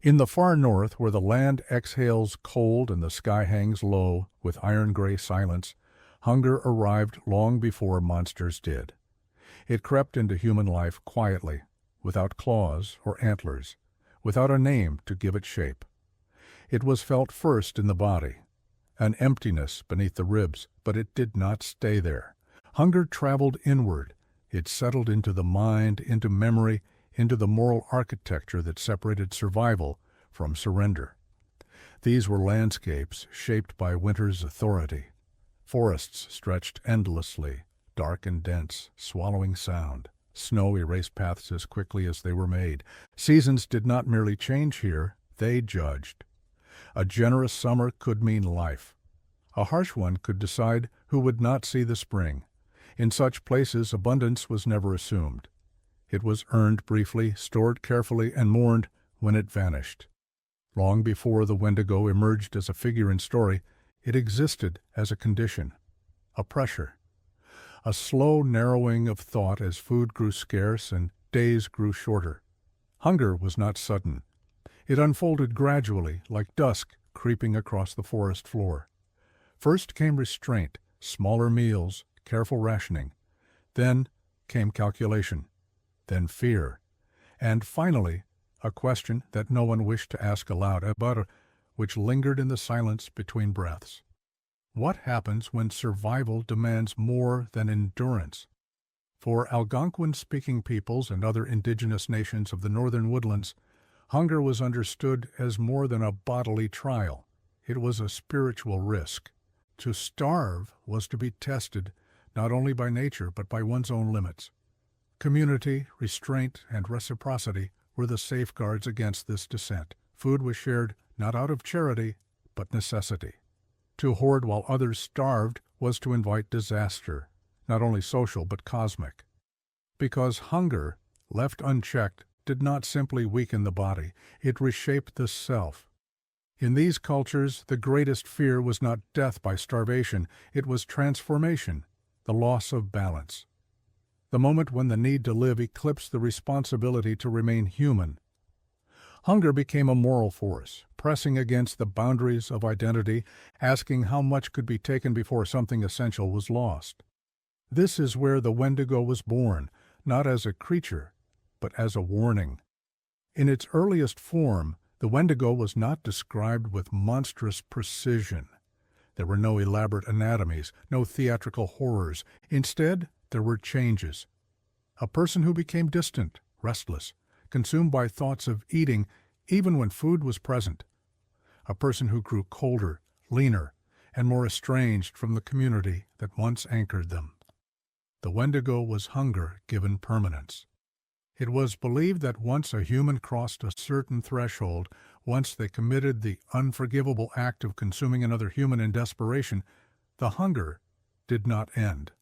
In the far north, where the land exhales cold and the sky hangs low with iron-gray silence, hunger arrived long before monsters did. It crept into human life quietly, without claws or antlers, without a name to give it shape. It was felt first in the body, an emptiness beneath the ribs, but it did not stay there. Hunger traveled inward. It settled into the mind, into memory, into the moral architecture that separated survival from surrender. These were landscapes shaped by winter's authority. Forests stretched endlessly, dark and dense, swallowing sound. Snow erased paths as quickly as they were made. Seasons did not merely change here, they judged. A generous summer could mean life. A harsh one could decide who would not see the spring. In such places, abundance was never assumed. It was earned briefly, stored carefully, and mourned when it vanished. Long before the Wendigo emerged as a figure in story, it existed as a condition, a pressure, a slow narrowing of thought as food grew scarce and days grew shorter. Hunger was not sudden. It unfolded gradually, like dusk creeping across the forest floor. First came restraint, smaller meals, careful rationing. Then came calculation, then fear, and finally a question that no one wished to ask aloud, but which lingered in the silence between breaths. What happens when survival demands more than endurance? For Algonquin-speaking peoples and other indigenous nations of the northern woodlands, hunger was understood as more than a bodily trial. It was a spiritual risk. To starve was to be tested not only by nature but by one's own limits. Community, restraint, and reciprocity were the safeguards against this descent. Food was shared not out of charity but necessity. To hoard while others starved was to invite disaster, not only social but cosmic. Because hunger, left unchecked, did not simply weaken the body, it reshaped the self. In these cultures, the greatest fear was not death by starvation, it was transformation, the loss of balance. The moment when the need to live eclipsed the responsibility to remain human. Hunger became a moral force, pressing against the boundaries of identity, asking how much could be taken before something essential was lost. This is where the Wendigo was born, not as a creature, but as a warning. In its earliest form, the Wendigo was not described with monstrous precision. There were no elaborate anatomies, no theatrical horrors. Instead, there were changes. A person who became distant, restless, consumed by thoughts of eating even when food was present. A person who grew colder, leaner, and more estranged from the community that once anchored them. The Wendigo was hunger given permanence. It was believed that once a human crossed a certain threshold, once they committed the unforgivable act of consuming another human in desperation, the hunger did not end.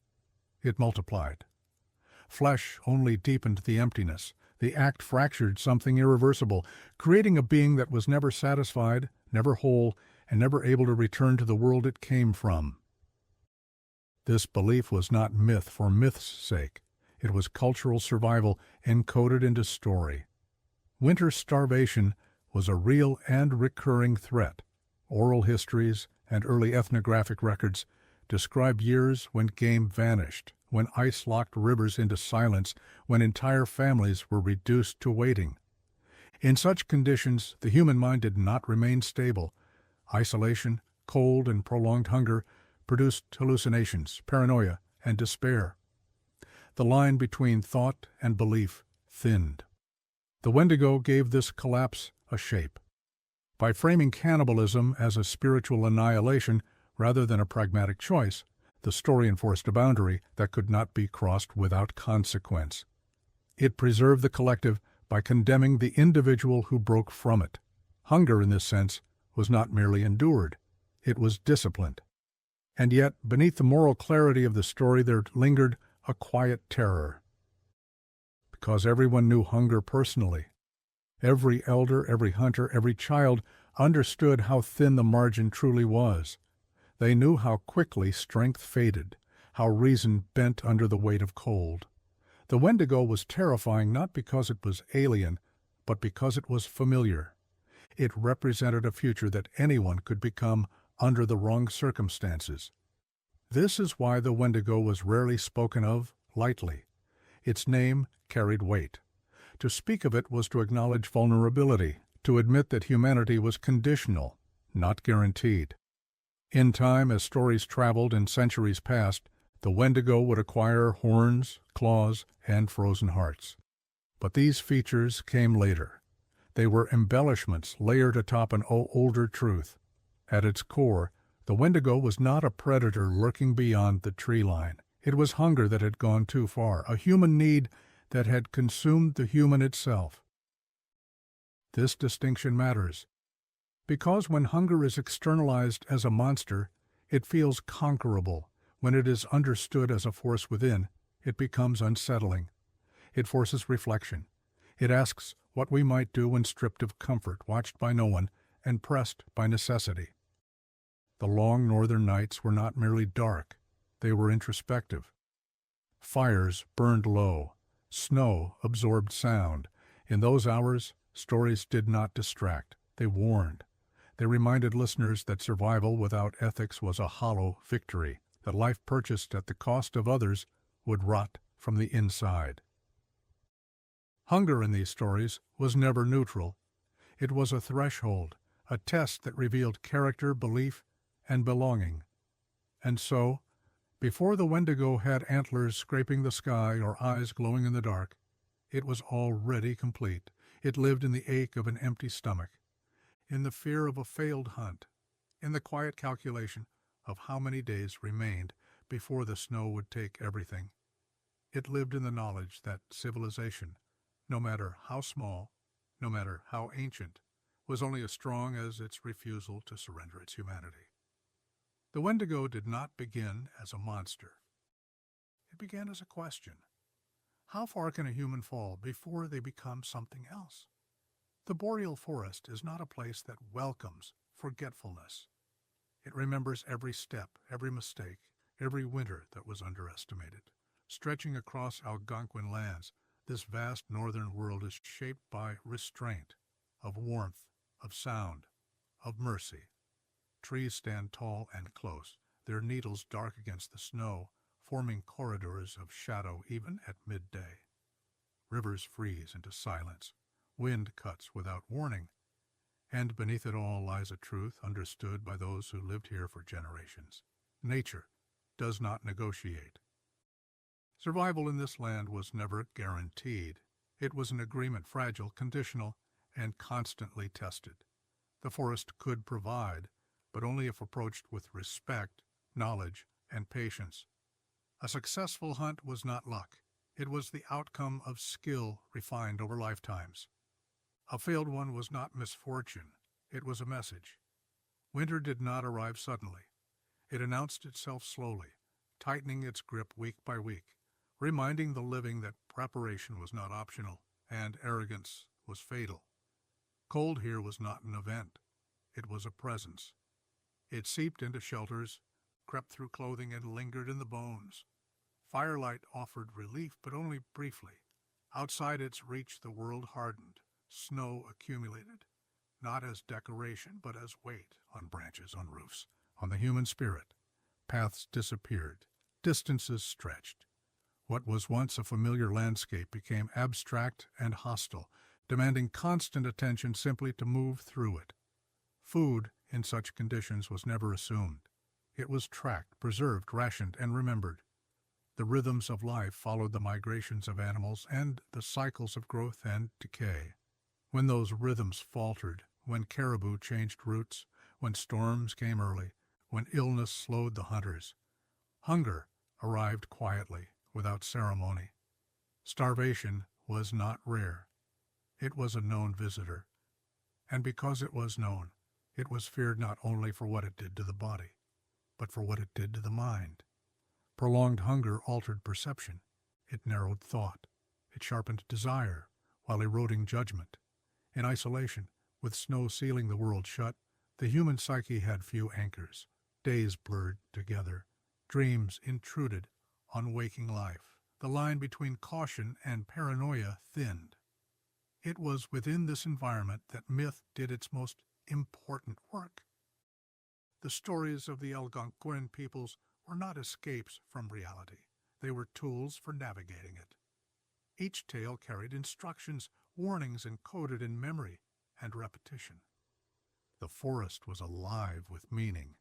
It multiplied. Flesh only deepened the emptiness. The act fractured something irreversible, creating a being that was never satisfied, never whole, and never able to return to the world it came from. This belief was not myth for myth's sake. It was cultural survival encoded into story. Winter starvation was a real and recurring threat. Oral histories and early ethnographic records describe years when game vanished, when ice locked rivers into silence, when entire families were reduced to waiting. In such conditions, the human mind did not remain stable. Isolation, cold, and prolonged hunger produced hallucinations, paranoia, and despair. The line between thought and belief thinned. The Wendigo gave this collapse a shape. By framing cannibalism as a spiritual annihilation rather than a pragmatic choice, the story enforced a boundary that could not be crossed without consequence. It preserved the collective by condemning the individual who broke from it. Hunger, in this sense, was not merely endured, it was disciplined. And yet, beneath the moral clarity of the story there lingered a quiet terror. Because everyone knew hunger personally. Every elder, every hunter, every child understood how thin the margin truly was. They knew how quickly strength faded, how reason bent under the weight of cold. The Wendigo was terrifying not because it was alien, but because it was familiar. It represented a future that anyone could become under the wrong circumstances. This is why the Wendigo was rarely spoken of lightly. Its name carried weight. To speak of it was to acknowledge vulnerability, to admit that humanity was conditional, not guaranteed. In time, as stories traveled in centuries past, the Wendigo would acquire horns, claws, and frozen hearts. But these features came later. They were embellishments layered atop an older truth. At its core, the Wendigo was not a predator lurking beyond the tree line. It was hunger that had gone too far, a human need that had consumed the human itself. This distinction matters, because when hunger is externalized as a monster, it feels conquerable. When it is understood as a force within, it becomes unsettling. It forces reflection. It asks what we might do when stripped of comfort, watched by no one, and pressed by necessity. The long northern nights were not merely dark, they were introspective. Fires burned low. Snow absorbed sound. In those hours, stories did not distract. They warned. They reminded listeners that survival without ethics was a hollow victory, that life purchased at the cost of others would rot from the inside. Hunger in these stories was never neutral. It was a threshold, a test that revealed character, belief, and belonging. And so, before the Wendigo had antlers scraping the sky or eyes glowing in the dark, it was already complete. It lived in the ache of an empty stomach, in the fear of a failed hunt, in the quiet calculation of how many days remained before the snow would take everything. It lived in the knowledge that civilization, no matter how small, no matter how ancient, was only as strong as its refusal to surrender its humanity. The Wendigo did not begin as a monster. It began as a question. How far can a human fall before they become something else? The boreal forest is not a place that welcomes forgetfulness. It remembers every step, every mistake, every winter that was underestimated. Stretching across Algonquin lands, this vast northern world is shaped by restraint, of warmth, of sound, of mercy. Trees stand tall and close, their needles dark against the snow, forming corridors of shadow even at midday. Rivers freeze into silence. Wind cuts without warning. And beneath it all lies a truth understood by those who lived here for generations. Nature does not negotiate. Survival in this land was never guaranteed. It was an agreement, fragile, conditional, and constantly tested. The forest could provide, but only if approached with respect, knowledge, and patience. A successful hunt was not luck. It was the outcome of skill refined over lifetimes. A failed one was not misfortune. It was a message. Winter did not arrive suddenly. It announced itself slowly, tightening its grip week by week, reminding the living that preparation was not optional and arrogance was fatal. Cold here was not an event. It was a presence. It seeped into shelters, crept through clothing, and lingered in the bones. Firelight offered relief, but only briefly. Outside its reach, the world hardened. Snow accumulated, not as decoration, but as weight on branches, on roofs, on the human spirit. Paths disappeared. Distances stretched. What was once a familiar landscape became abstract and hostile, demanding constant attention simply to move through it. Food in such conditions was never assumed. It was tracked, preserved, rationed, and remembered. The rhythms of life followed the migrations of animals and the cycles of growth and decay. When those rhythms faltered, when caribou changed routes, when storms came early, when illness slowed the hunters, hunger arrived quietly, without ceremony. Starvation was not rare. It was a known visitor. And because it was known, it was feared not only for what it did to the body, but for what it did to the mind. Prolonged hunger altered perception. It narrowed thought. It sharpened desire, while eroding judgment. In isolation, with snow sealing the world shut, the human psyche had few anchors. Days blurred together. Dreams intruded on waking life. The line between caution and paranoia thinned. It was within this environment that myth did its most important work. The stories of the Algonquin peoples were not escapes from reality. They were tools for navigating it. Each tale carried instructions, warnings encoded in memory and repetition. The forest was alive with meaning.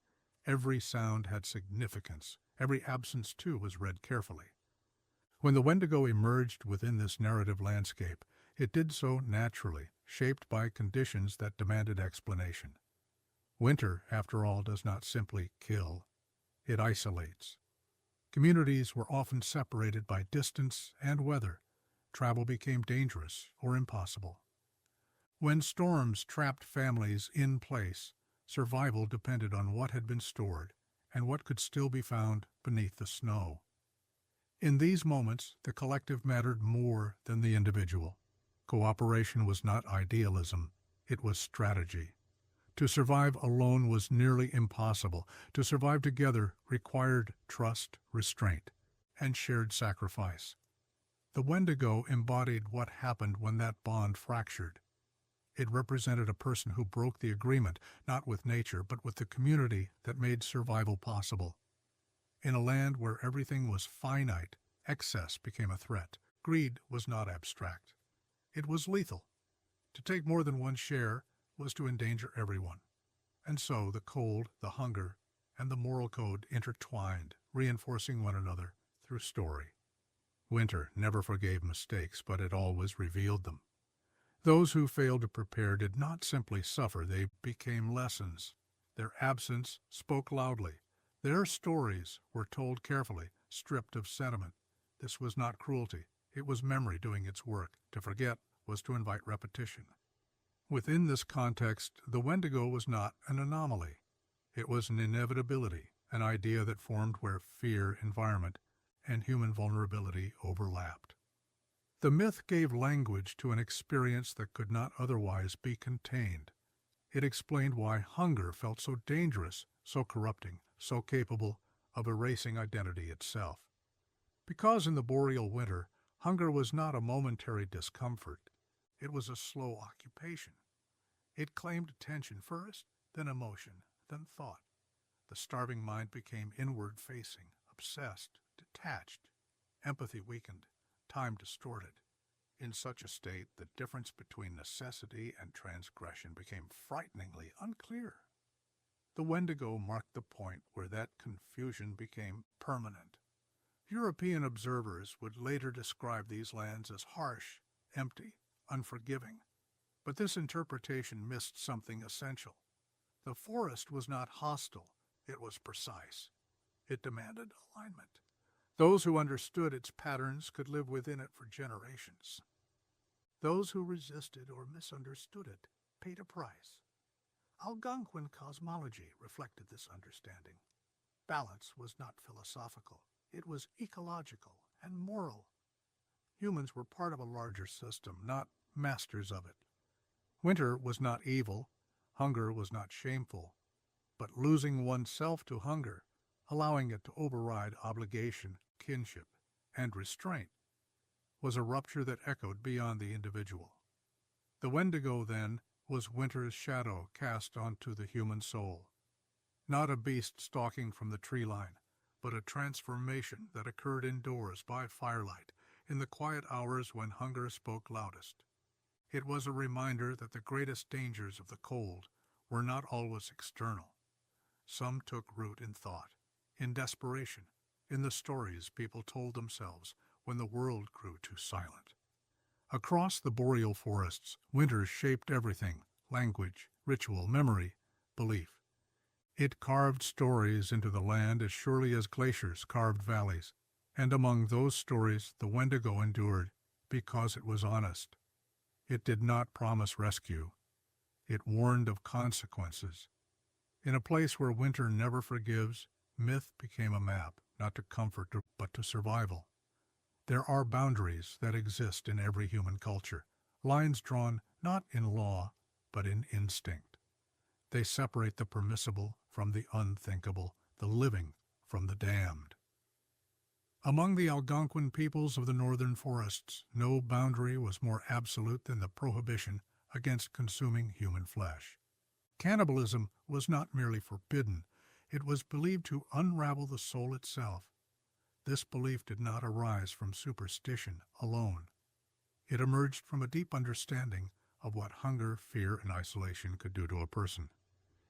Every sound had significance. Every absence, too, was read carefully. When the Wendigo emerged within this narrative landscape, it did so naturally, shaped by conditions that demanded explanation. Winter, after all, does not simply kill. It isolates. Communities were often separated by distance and weather. Travel became dangerous or impossible. When storms trapped families in place, survival depended on what had been stored and what could still be found beneath the snow. In these moments, the collective mattered more than the individual. Cooperation was not idealism, it was strategy. To survive alone was nearly impossible. To survive together required trust, restraint, and shared sacrifice. The Wendigo embodied what happened when that bond fractured. It represented a person who broke the agreement, not with nature, but with the community that made survival possible. In a land where everything was finite, excess became a threat. Greed was not abstract. It was lethal. To take more than one share was to endanger everyone. And so the cold, the hunger, and the moral code intertwined, reinforcing one another through story. Winter never forgave mistakes, but it always revealed them. Those who failed to prepare did not simply suffer, they became lessons. Their absence spoke loudly. Their stories were told carefully, stripped of sentiment. This was not cruelty, it was memory doing its work. To forget was to invite repetition. Within this context, the Wendigo was not an anomaly. It was an inevitability, an idea that formed where fear, environment, and human vulnerability overlapped. The myth gave language to an experience that could not otherwise be contained. It explained why hunger felt so dangerous, so corrupting, so capable of erasing identity itself. Because in the boreal winter, hunger was not a momentary discomfort. It was a slow occupation. It claimed attention first, then emotion, then thought. The starving mind became inward-facing, obsessed, detached. Empathy weakened, time distorted. In such a state, the difference between necessity and transgression became frighteningly unclear. The Wendigo marked the point where that confusion became permanent. European observers would later describe these lands as harsh, empty, unforgiving. But this interpretation missed something essential. The forest was not hostile, it was precise. It demanded alignment. Those who understood its patterns could live within it for generations. Those who resisted or misunderstood it paid a price. Algonquin cosmology reflected this understanding. Balance was not philosophical, it was ecological and moral. Humans were part of a larger system, not masters of it. Winter was not evil, hunger was not shameful, but losing oneself to hunger, allowing it to override obligation, kinship, and restraint, was a rupture that echoed beyond the individual. The Wendigo, then, was winter's shadow cast onto the human soul. Not a beast stalking from the tree line, but a transformation that occurred indoors by firelight, in the quiet hours when hunger spoke loudest. It was a reminder that the greatest dangers of the cold were not always external. Some took root in thought, in desperation, in the stories people told themselves when the world grew too silent. Across the boreal forests, winter shaped everything: language, ritual, memory, belief. It carved stories into the land as surely as glaciers carved valleys, and among those stories the Wendigo endured because it was honest. It did not promise rescue. It warned of consequences. In a place where winter never forgives, myth became a map, not to comfort but to survival. There are boundaries that exist in every human culture, lines drawn not in law, but in instinct. They separate the permissible from the unthinkable, the living from the damned. Among the Algonquin peoples of the northern forests, no boundary was more absolute than the prohibition against consuming human flesh. Cannibalism was not merely forbidden, it was believed to unravel the soul itself. This belief did not arise from superstition alone. It emerged from a deep understanding of what hunger, fear, and isolation could do to a person.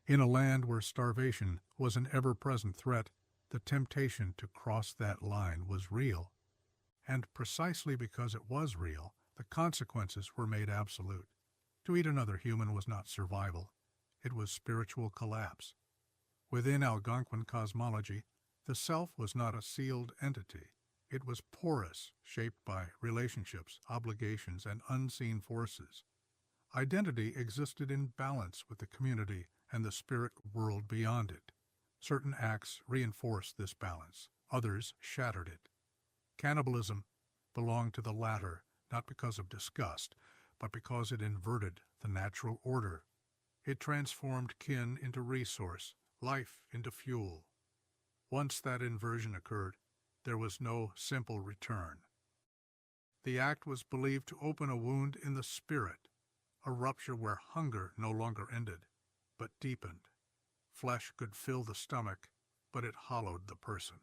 In a land where starvation was an ever-present threat, the temptation to cross that line was real. And precisely because it was real, the consequences were made absolute. To eat another human was not survival, it was spiritual collapse. Within Algonquin cosmology, the self was not a sealed entity. It was porous, shaped by relationships, obligations, and unseen forces. Identity existed in balance with the community and the spirit world beyond it. Certain acts reinforced this balance, others shattered it. Cannibalism belonged to the latter, not because of disgust, but because it inverted the natural order. It transformed kin into resource, life into fuel. Once that inversion occurred, there was no simple return. The act was believed to open a wound in the spirit, a rupture where hunger no longer ended, but deepened. Flesh could fill the stomach, but it hollowed the person.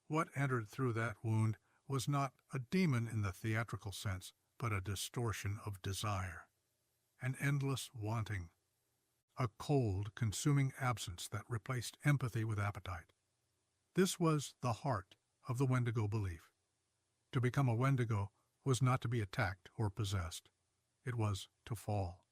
What entered through that wound was not a demon in the theatrical sense, but a distortion of desire, an endless wanting, a cold, consuming absence that replaced empathy with appetite. This was the heart of the Wendigo belief. To become a Wendigo was not to be attacked or possessed. It was to fall.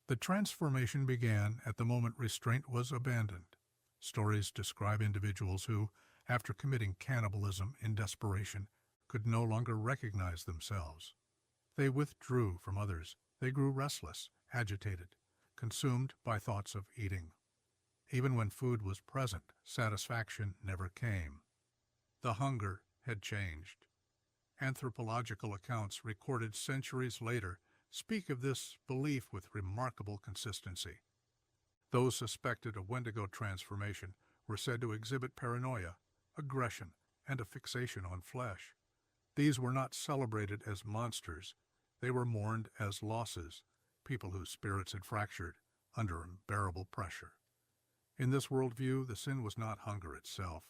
The transformation began at the moment restraint was abandoned. Stories describe individuals who, after committing cannibalism in desperation, could no longer recognize themselves. They withdrew from others. They grew restless, agitated, consumed by thoughts of eating. Even when food was present, satisfaction never came. The hunger had changed. Anthropological accounts recorded centuries later speak of this belief with remarkable consistency. Those suspected of Wendigo transformation were said to exhibit paranoia, aggression, and a fixation on flesh. These were not celebrated as monsters. They were mourned as losses, people whose spirits had fractured under unbearable pressure. In this worldview, the sin was not hunger itself.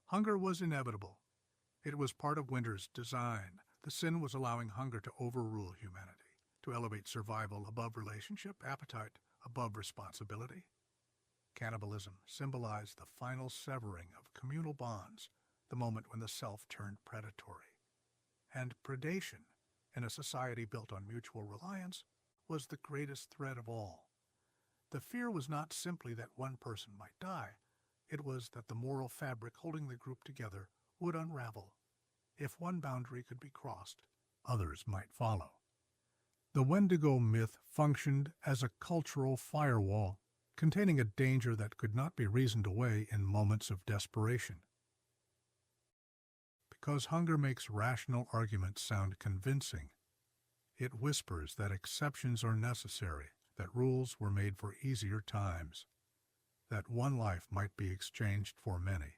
Hunger was inevitable. It was part of winter's design. The sin was allowing hunger to overrule humanity, to elevate survival above relationship, appetite above responsibility. Cannibalism symbolized the final severing of communal bonds, the moment when the self turned predatory. And predation, in a society built on mutual reliance, was the greatest threat of all. The fear was not simply that one person might die. It was that the moral fabric holding the group together would unravel. If one boundary could be crossed, others might follow. The Wendigo myth functioned as a cultural firewall, containing a danger that could not be reasoned away in moments of desperation. Because hunger makes rational arguments sound convincing, it whispers that exceptions are necessary, that rules were made for easier times, that one life might be exchanged for many.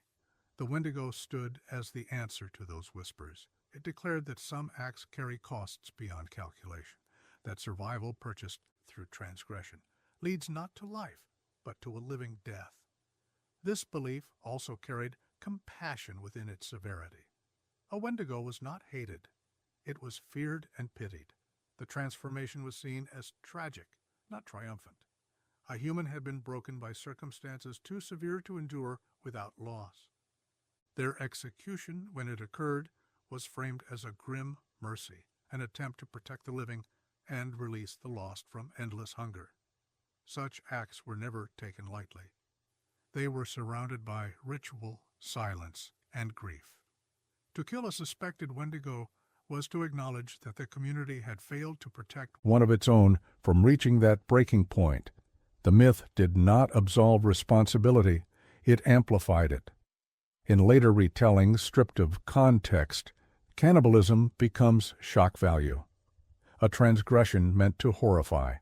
The Wendigo stood as the answer to those whispers. It declared that some acts carry costs beyond calculation, that survival purchased through transgression leads not to life, but to a living death. This belief also carried compassion within its severity. A Wendigo was not hated. It was feared and pitied. The transformation was seen as tragic, not triumphant. A human had been broken by circumstances too severe to endure without loss. Their execution, when it occurred, was framed as a grim mercy, an attempt to protect the living and release the lost from endless hunger. Such acts were never taken lightly. They were surrounded by ritual, silence, and grief. To kill a suspected Wendigo was to acknowledge that the community had failed to protect one of its own from reaching that breaking point. The myth did not absolve responsibility, it amplified it. In later retellings stripped of context, cannibalism becomes shock value, a transgression meant to horrify.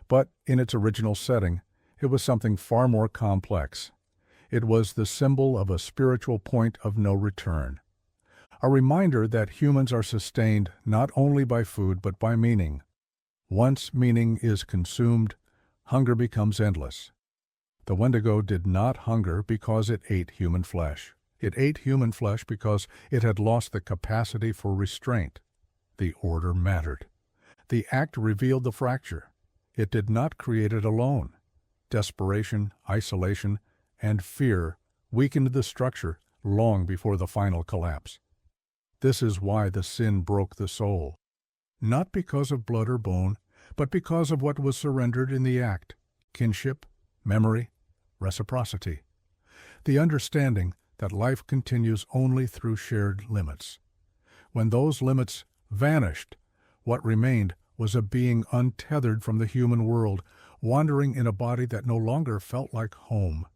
But in its original setting, it was something far more complex. It was the symbol of a spiritual point of no return. A reminder that humans are sustained not only by food but by meaning. Once meaning is consumed, hunger becomes endless. The Wendigo did not hunger because it ate human flesh. It ate human flesh because it had lost the capacity for restraint. The order mattered. The act revealed the fracture. It did not create it alone. Desperation, isolation, and fear weakened the structure long before the final collapse. This is why the sin broke the soul. Not because of blood or bone, but because of what was surrendered in the act: kinship, memory, reciprocity. The understanding that life continues only through shared limits. When those limits vanished, what remained was a being untethered from the human world, wandering in a body that no longer felt like home.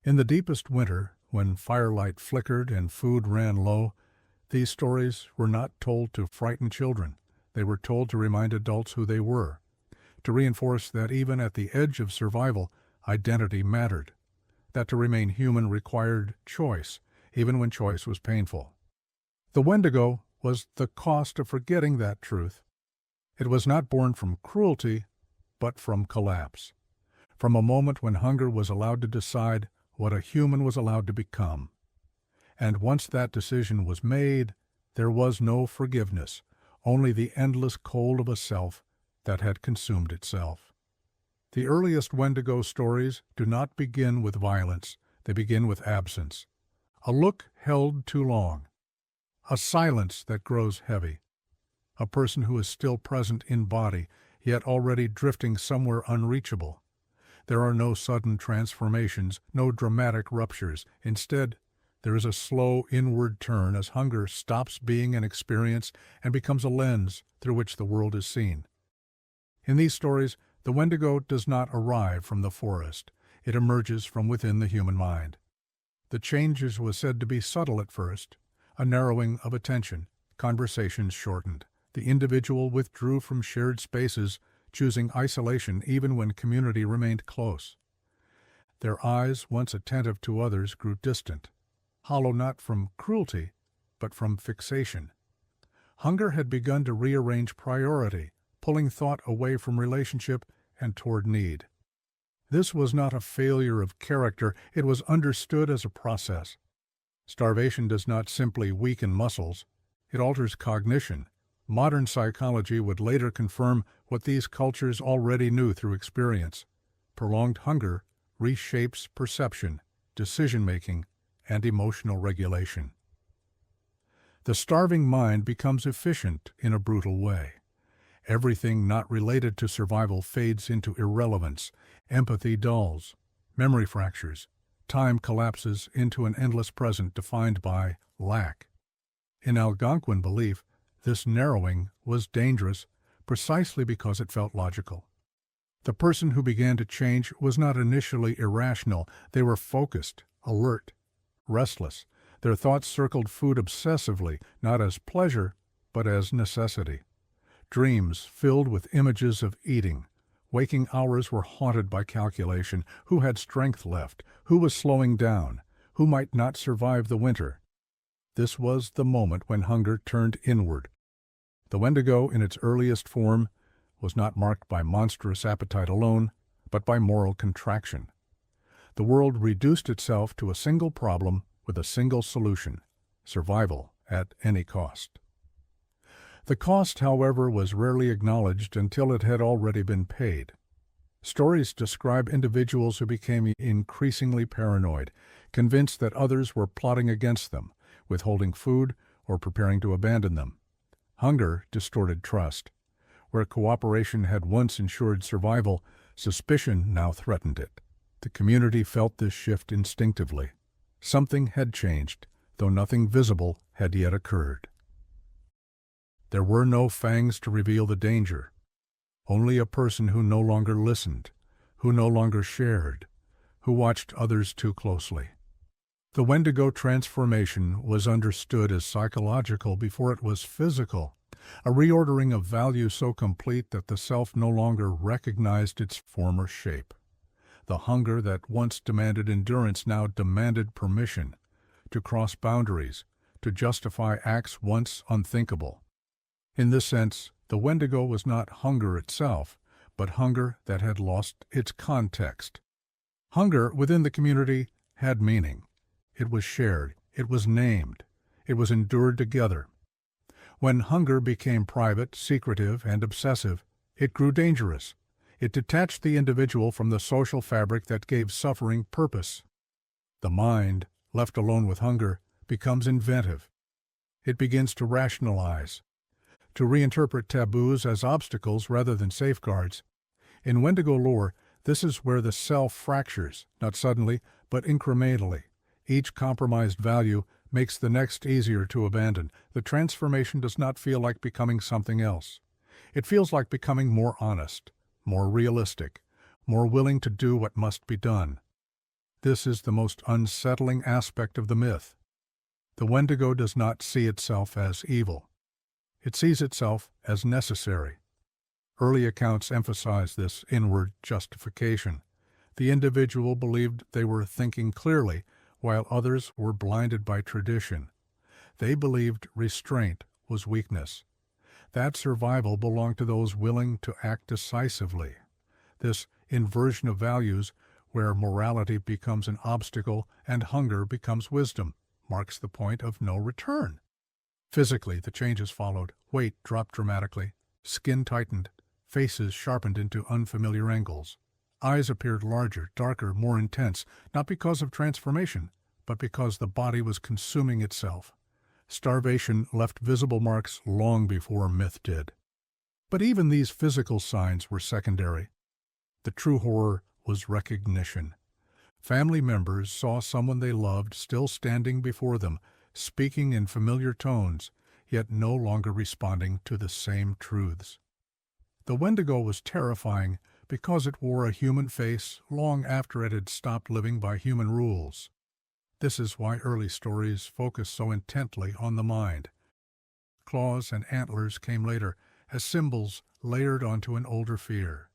In the deepest winter, when firelight flickered and food ran low, these stories were not told to frighten children. They were told to remind adults who they were, to reinforce that even at the edge of survival, identity mattered, that to remain human required choice, even when choice was painful. The Wendigo was the cost of forgetting that truth. It was not born from cruelty, but from collapse, from a moment when hunger was allowed to decide what a human was allowed to become. And once that decision was made, there was no forgiveness, only the endless cold of a self that had consumed itself. The earliest Wendigo stories do not begin with violence, they begin with absence. A look held too long, a silence that grows heavy, a person who is still present in body, yet already drifting somewhere unreachable. There are no sudden transformations, no dramatic ruptures. Instead, there is a slow inward turn as hunger stops being an experience and becomes a lens through which the world is seen. In these stories, the Wendigo does not arrive from the forest. It emerges from within the human mind. The change was said to be subtle at first, a narrowing of attention, conversations shortened. The individual withdrew from shared spaces, choosing isolation even when community remained close. Their eyes, once attentive to others, grew distant, hollow not from cruelty, but from fixation. Hunger had begun to rearrange priority, pulling thought away from relationship and toward need. This was not a failure of character, it was understood as a process. Starvation does not simply weaken muscles, it alters cognition. Modern psychology would later confirm what these cultures already knew through experience. Prolonged hunger reshapes perception, decision-making, and emotional regulation. The starving mind becomes efficient in a brutal way. Everything not related to survival fades into irrelevance. Empathy dulls, memory fractures, time collapses into an endless present defined by lack. In Algonquin belief, this narrowing was dangerous precisely because it felt logical. The person who began to change was not initially irrational. They were focused, alert, restless. Their thoughts circled food obsessively, not as pleasure, but as necessity. Dreams filled with images of eating. Waking hours were haunted by calculation. Who had strength left? Who was slowing down? Who might not survive the winter? This was the moment when hunger turned inward. The Wendigo, in its earliest form, was not marked by monstrous appetite alone, but by moral contraction. The world reduced itself to a single problem with a single solution: survival at any cost. The cost, however, was rarely acknowledged until it had already been paid. Stories describe individuals who became increasingly paranoid, convinced that others were plotting against them, withholding food, or preparing to abandon them. Hunger distorted trust. Where cooperation had once ensured survival, suspicion now threatened it. The community felt this shift instinctively. Something had changed, though nothing visible had yet occurred. There were no fangs to reveal the danger, only a person who no longer listened, who no longer shared, who watched others too closely. The Wendigo transformation was understood as psychological before it was physical, a reordering of value so complete that the self no longer recognized its former shape. The hunger that once demanded endurance now demanded permission to cross boundaries, to justify acts once unthinkable. In this sense, the Wendigo was not hunger itself, but hunger that had lost its context. Hunger within the community had meaning. It was shared. It was named. It was endured together. When hunger became private, secretive, and obsessive, it grew dangerous. It detached the individual from the social fabric that gave suffering purpose. The mind, left alone with hunger, becomes inventive. It begins to rationalize, to reinterpret taboos as obstacles rather than safeguards. In Wendigo lore, this is where the self fractures, not suddenly, but incrementally. Each compromised value makes the next easier to abandon. The transformation does not feel like becoming something else. It feels like becoming more honest, more realistic, more willing to do what must be done. This is the most unsettling aspect of the myth. The Wendigo does not see itself as evil. It sees itself as necessary. Early accounts emphasize this inward justification. The individual believed they were thinking clearly, while others were blinded by tradition. They believed restraint was weakness. That survival belonged to those willing to act decisively. This inversion of values, where morality becomes an obstacle and hunger becomes wisdom, marks the point of no return. Physically, the changes followed. Weight dropped dramatically. Skin tightened. Faces sharpened into unfamiliar angles. Eyes appeared larger, darker, more intense, not because of transformation, but because the body was consuming itself. Starvation left visible marks long before myth did. But even these physical signs were secondary. The true horror was recognition. Family members saw someone they loved still standing before them, speaking in familiar tones, yet no longer responding to the same truths. The Wendigo was terrifying because it wore a human face long after it had stopped living by human rules. This is why early stories focus so intently on the mind. Claws and antlers came later, as symbols layered onto an older fear.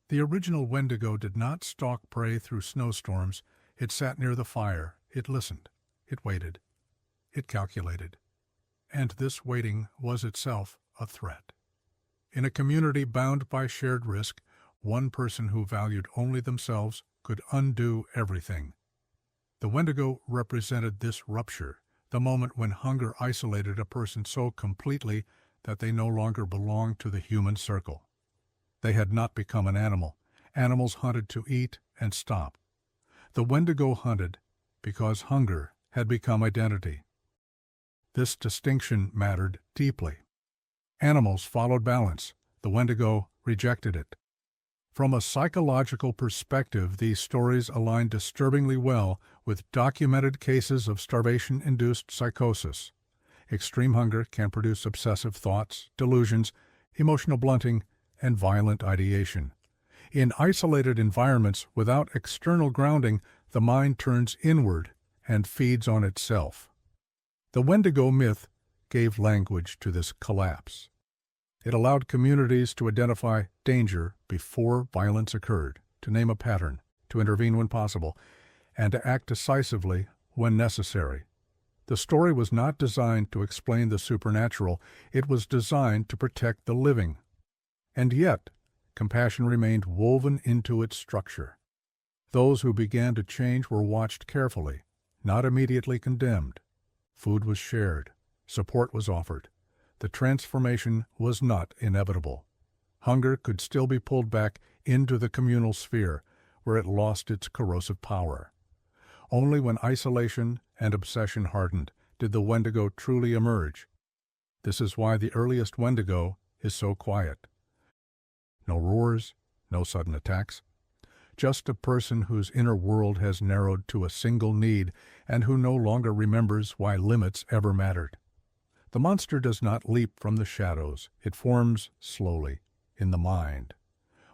The original Wendigo did not stalk prey through snowstorms. It sat near the fire. It listened. It waited. It calculated. And this waiting was itself a threat. In a community bound by shared risk, one person who valued only themselves could undo everything. The Wendigo represented this rupture, the moment when hunger isolated a person so completely that they no longer belonged to the human circle. They had not become an animal. Animals hunted to eat and stop. The Wendigo hunted because hunger had become identity. This distinction mattered deeply. Animals followed balance. The Wendigo rejected it. From a psychological perspective, these stories align disturbingly well with documented cases of starvation-induced psychosis. Extreme hunger can produce obsessive thoughts, delusions, emotional blunting, and violent ideation. In isolated environments without external grounding, the mind turns inward and feeds on itself. The Wendigo myth gave language to this collapse. It allowed communities to identify danger before violence occurred, to name a pattern, to intervene when possible, and to act decisively when necessary. The story was not designed to explain the supernatural. It was designed to protect the living. And yet, compassion remained woven into its structure. Those who began to change were watched carefully, not immediately condemned. Food was shared. Support was offered. The transformation was not inevitable. Hunger could still be pulled back into the communal sphere, where it lost its corrosive power. Only when isolation and obsession hardened did the Wendigo truly emerge. This is why the earliest Wendigo is so quiet. No roars, no sudden attacks. Just a person whose inner world has narrowed to a single need and who no longer remembers why limits ever mattered. The monster does not leap from the shadows. It forms slowly, in the mind,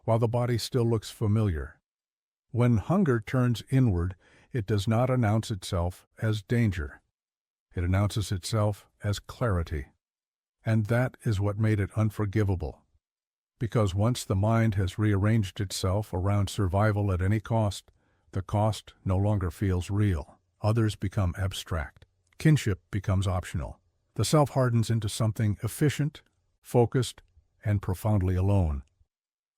while the body still looks familiar. When hunger turns inward, it does not announce itself as danger. It announces itself as clarity. And that is what made it unforgivable. Because once the mind has rearranged itself around survival at any cost, the cost no longer feels real. Others become abstract. Kinship becomes optional. The self hardens into something efficient, focused, and profoundly alone.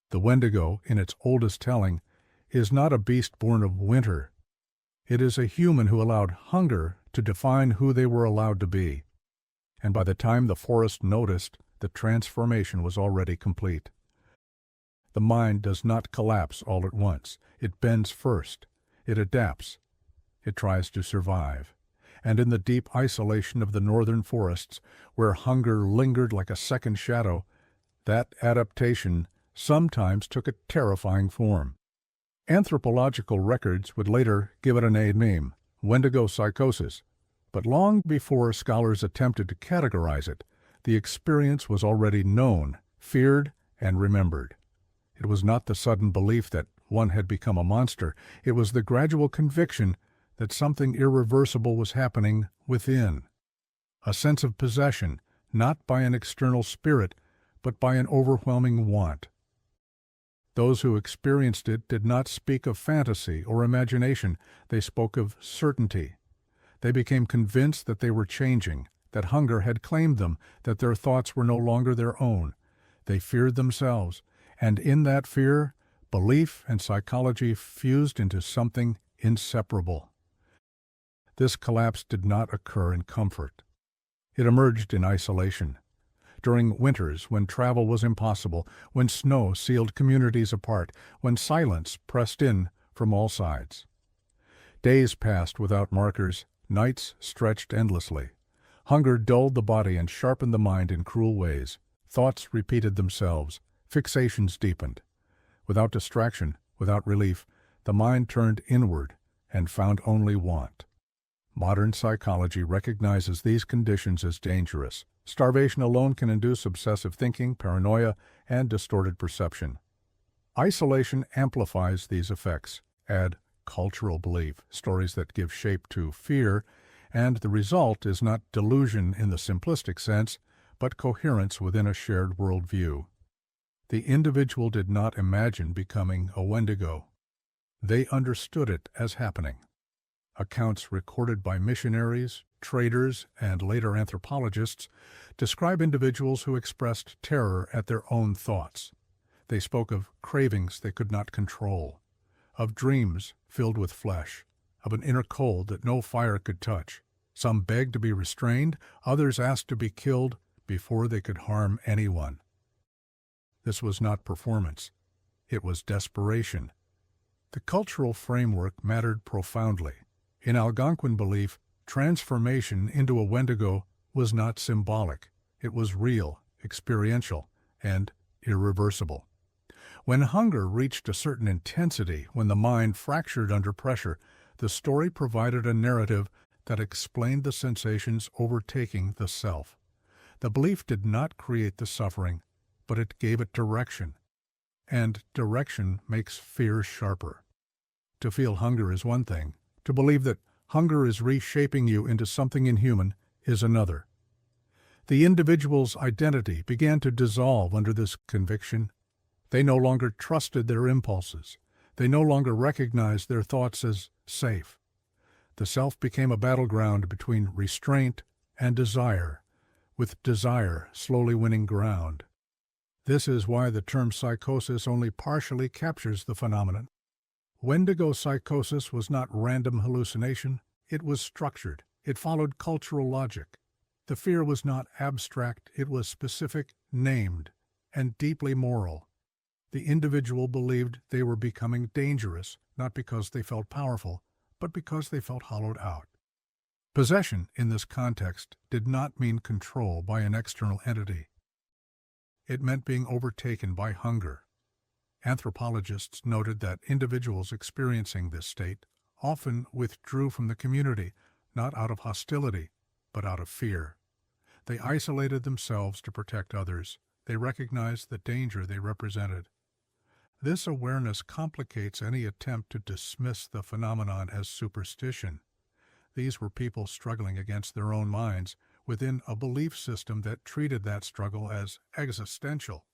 The Wendigo, in its oldest telling, is not a beast born of winter. It is a human who allowed hunger to define who they were allowed to be. And by the time the forest noticed, the transformation was already complete. The mind does not collapse all at once. It bends first. It adapts. It tries to survive. And in the deep isolation of the northern forests, where hunger lingered like a second shadow, that adaptation sometimes took a terrifying form. Anthropological records would later give it a name, Wendigo psychosis, but long before scholars attempted to categorize it, the experience was already known, feared, and remembered. It was not the sudden belief that one had become a monster. It was the gradual conviction that something irreversible was happening within. A sense of possession, not by an external spirit, but by an overwhelming want. Those who experienced it did not speak of fantasy or imagination. They spoke of certainty. They became convinced that they were changing, that hunger had claimed them, that their thoughts were no longer their own. They feared themselves, and in that fear, belief and psychology fused into something inseparable. This collapse did not occur in comfort. It emerged in isolation. During winters, when travel was impossible, when snow sealed communities apart, when silence pressed in from all sides. Days passed without markers, nights stretched endlessly. Hunger dulled the body and sharpened the mind in cruel ways. Thoughts repeated themselves, fixations deepened. Without distraction, without relief, the mind turned inward and found only want. Modern psychology recognizes these conditions as dangerous. Starvation alone can induce obsessive thinking, paranoia, and distorted perception. Isolation amplifies these effects. Add cultural belief, stories that give shape to fear, and the result is not delusion in the simplistic sense, but coherence within a shared worldview. The individual did not imagine becoming a Wendigo. They understood it as happening. Accounts recorded by missionaries, traders, and later anthropologists describe individuals who expressed terror at their own thoughts. They spoke of cravings they could not control, of dreams filled with flesh, of an inner cold that no fire could touch. Some begged to be restrained, others asked to be killed before they could harm anyone. This was not performance. It was desperation. The cultural framework mattered profoundly. In Algonquin belief, transformation into a Wendigo was not symbolic. It was real, experiential, and irreversible. When hunger reached a certain intensity, when the mind fractured under pressure, the story provided a narrative that explained the sensations overtaking the self. The belief did not create the suffering, but it gave it direction. And direction makes fear sharper. To feel hunger is one thing. To believe that hunger is reshaping you into something inhuman is another. The individual's identity began to dissolve under this conviction. They no longer trusted their impulses. They no longer recognized their thoughts as safe. The self became a battleground between restraint and desire, with desire slowly winning ground. This is why the term psychosis only partially captures the phenomenon. Wendigo psychosis was not random hallucination. It was structured. It followed cultural logic. The fear was not abstract. It was specific, named, and deeply moral. The individual believed they were becoming dangerous, not because they felt powerful, but because they felt hollowed out. Possession, in this context, did not mean control by an external entity. It meant being overtaken by hunger. Anthropologists noted that individuals experiencing this state often withdrew from the community, not out of hostility, but out of fear. They isolated themselves to protect others. They recognized the danger they represented. This awareness complicates any attempt to dismiss the phenomenon as superstition. These were people struggling against their own minds within a belief system that treated that struggle as existential.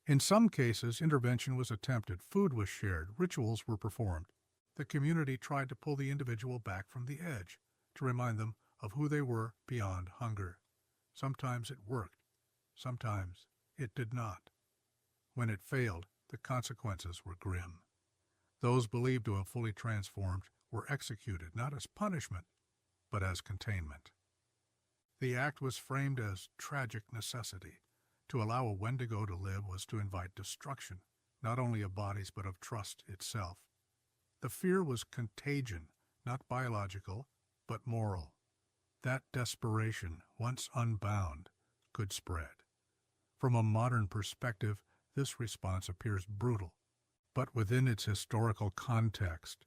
In some cases, intervention was attempted, food was shared, rituals were performed. The community tried to pull the individual back from the edge, to remind them of who they were beyond hunger. Sometimes it worked, sometimes it did not. When it failed, the consequences were grim. Those believed to have fully transformed were executed not as punishment, but as containment. The act was framed as tragic necessity. To allow a Wendigo to live was to invite destruction, not only of bodies but of trust itself. The fear was contagion, not biological, but moral. That desperation, once unbound, could spread. From a modern perspective, this response appears brutal, but within its historical context,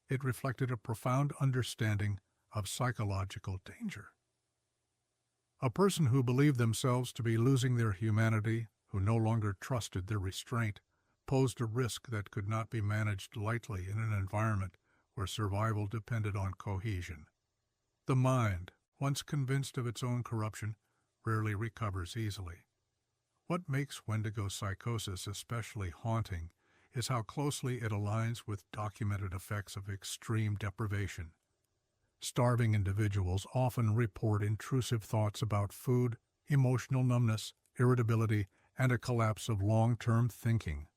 it reflected a profound understanding of psychological danger. A person who believed themselves to be losing their humanity, who no longer trusted their restraint, posed a risk that could not be managed lightly in an environment where survival depended on cohesion. The mind, once convinced of its own corruption, rarely recovers easily. What makes Wendigo psychosis especially haunting is how closely it aligns with documented effects of extreme deprivation. Starving individuals often report intrusive thoughts about food, emotional numbness, irritability, and a collapse of long-term thinking.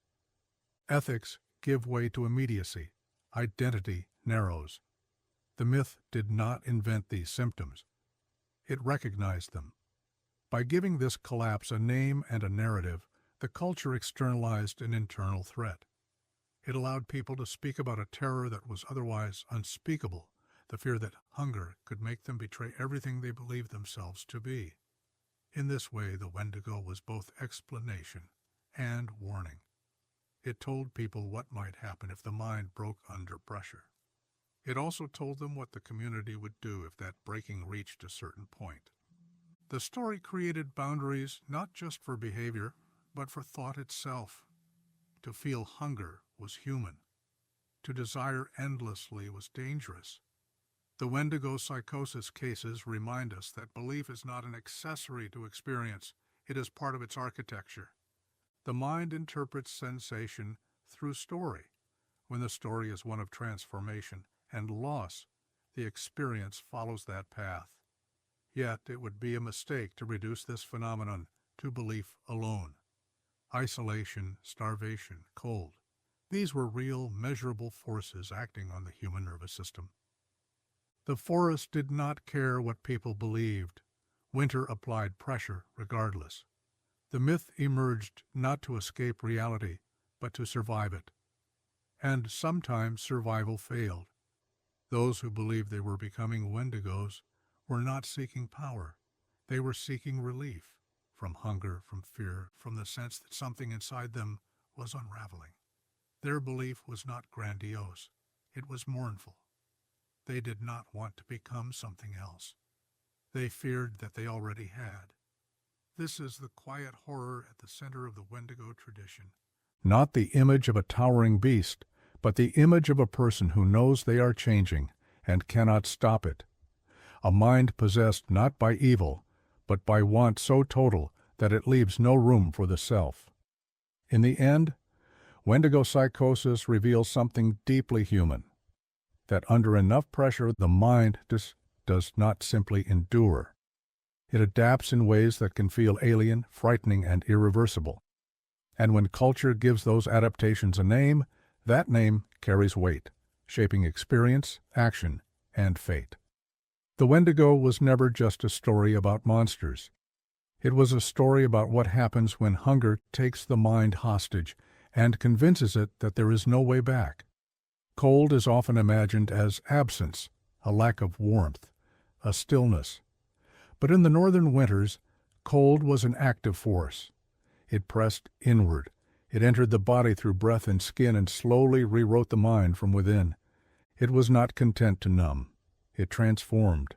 Ethics give way to immediacy. Identity narrows. The myth did not invent these symptoms. It recognized them. By giving this collapse a name and a narrative, the culture externalized an internal threat. It allowed people to speak about a terror that was otherwise unspeakable, the fear that hunger could make them betray everything they believed themselves to be. In this way, the Wendigo was both explanation and warning. It told people what might happen if the mind broke under pressure. It also told them what the community would do if that breaking reached a certain point. The story created boundaries not just for behavior, but for thought itself. To feel hunger was human. To desire endlessly was dangerous. The Wendigo psychosis cases remind us that belief is not an accessory to experience, it is part of its architecture. The mind interprets sensation through story. When the story is one of transformation and loss, the experience follows that path. Yet it would be a mistake to reduce this phenomenon to belief alone. Isolation, starvation, cold, these were real, measurable forces acting on the human nervous system. The forest did not care what people believed. Winter applied pressure regardless. The myth emerged not to escape reality, but to survive it. And sometimes survival failed. Those who believed they were becoming Wendigos were not seeking power. They were seeking relief from hunger, from fear, from the sense that something inside them was unraveling. Their belief was not grandiose. It was mournful. They did not want to become something else. They feared that they already had. This is the quiet horror at the center of the Wendigo tradition. Not the image of a towering beast, but the image of a person who knows they are changing and cannot stop it. A mind possessed not by evil, but by want so total that it leaves no room for the self. In the end, Wendigo psychosis reveals something deeply human, that under enough pressure the mind does not simply endure. It adapts in ways that can feel alien, frightening, and irreversible. And when culture gives those adaptations a name, that name carries weight, shaping experience, action, and fate. The Wendigo was never just a story about monsters. It was a story about what happens when hunger takes the mind hostage and convinces it that there is no way back. Cold is often imagined as absence, a lack of warmth, a stillness. But in the northern winters, cold was an active force. It pressed inward. It entered the body through breath and skin and slowly rewrote the mind from within. It was not content to numb. It transformed.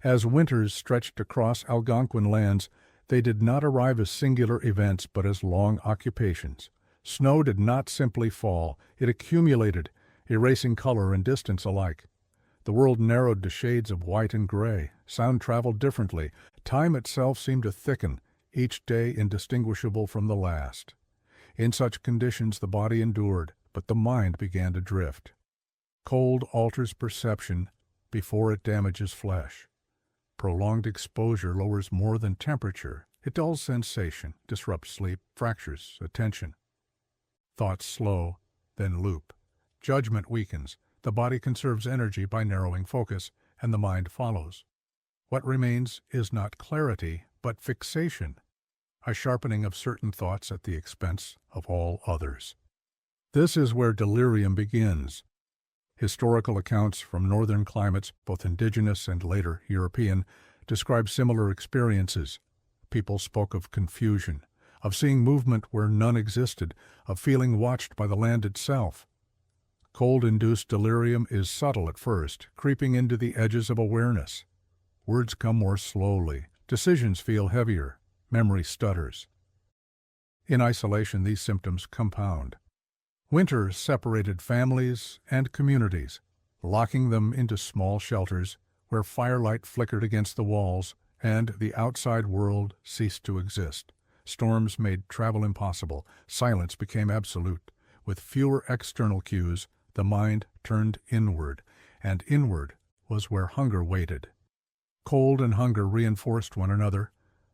As winters stretched across Algonquin lands, they did not arrive as singular events but as long occupations. Snow did not simply fall. It accumulated, erasing color and distance alike. The world narrowed to shades of white and gray. Sound traveled differently. Time itself seemed to thicken, each day indistinguishable from the last. In such conditions the body endured, but the mind began to drift. Cold alters perception before it damages flesh. Prolonged exposure lowers more than temperature. It dulls sensation, disrupts sleep, fractures attention. Thoughts slow, then loop. Judgment weakens. The body conserves energy by narrowing focus, and the mind follows. What remains is not clarity, but fixation, a sharpening of certain thoughts at the expense of all others. This is where delirium begins. Historical accounts from northern climates, both indigenous and later European, describe similar experiences. People spoke of confusion, of seeing movement where none existed, of feeling watched by the land itself. Cold-induced delirium is subtle at first, creeping into the edges of awareness. Words come more slowly, decisions feel heavier, memory stutters. In isolation, these symptoms compound. Winter separated families and communities, locking them into small shelters where firelight flickered against the walls and the outside world ceased to exist. Storms made travel impossible. Silence became absolute. With fewer external cues, the mind turned inward, and inward was where hunger waited. Cold and hunger reinforced one another.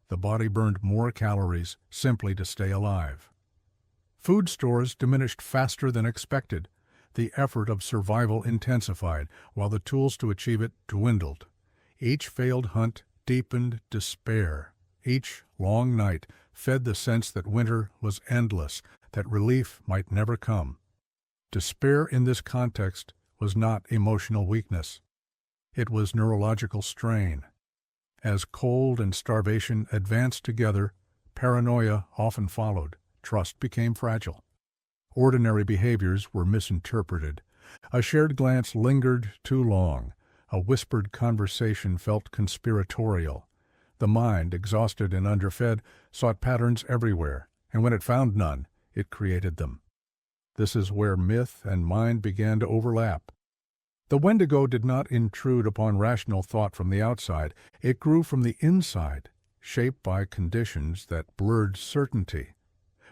The body burned more calories simply to stay alive. Food stores diminished faster than expected. The effort of survival intensified, while the tools to achieve it dwindled. Each failed hunt deepened despair. Each long night fed the sense that winter was endless, that relief might never come. Despair in this context was not emotional weakness. It was neurological strain. As cold and starvation advanced together, paranoia often followed. Trust became fragile. Ordinary behaviors were misinterpreted. A shared glance lingered too long. A whispered conversation felt conspiratorial. The mind, exhausted and underfed, sought patterns everywhere, and when it found none, it created them. This is where myth and mind began to overlap. The Wendigo did not intrude upon rational thought from the outside. It grew from the inside, shaped by conditions that blurred certainty.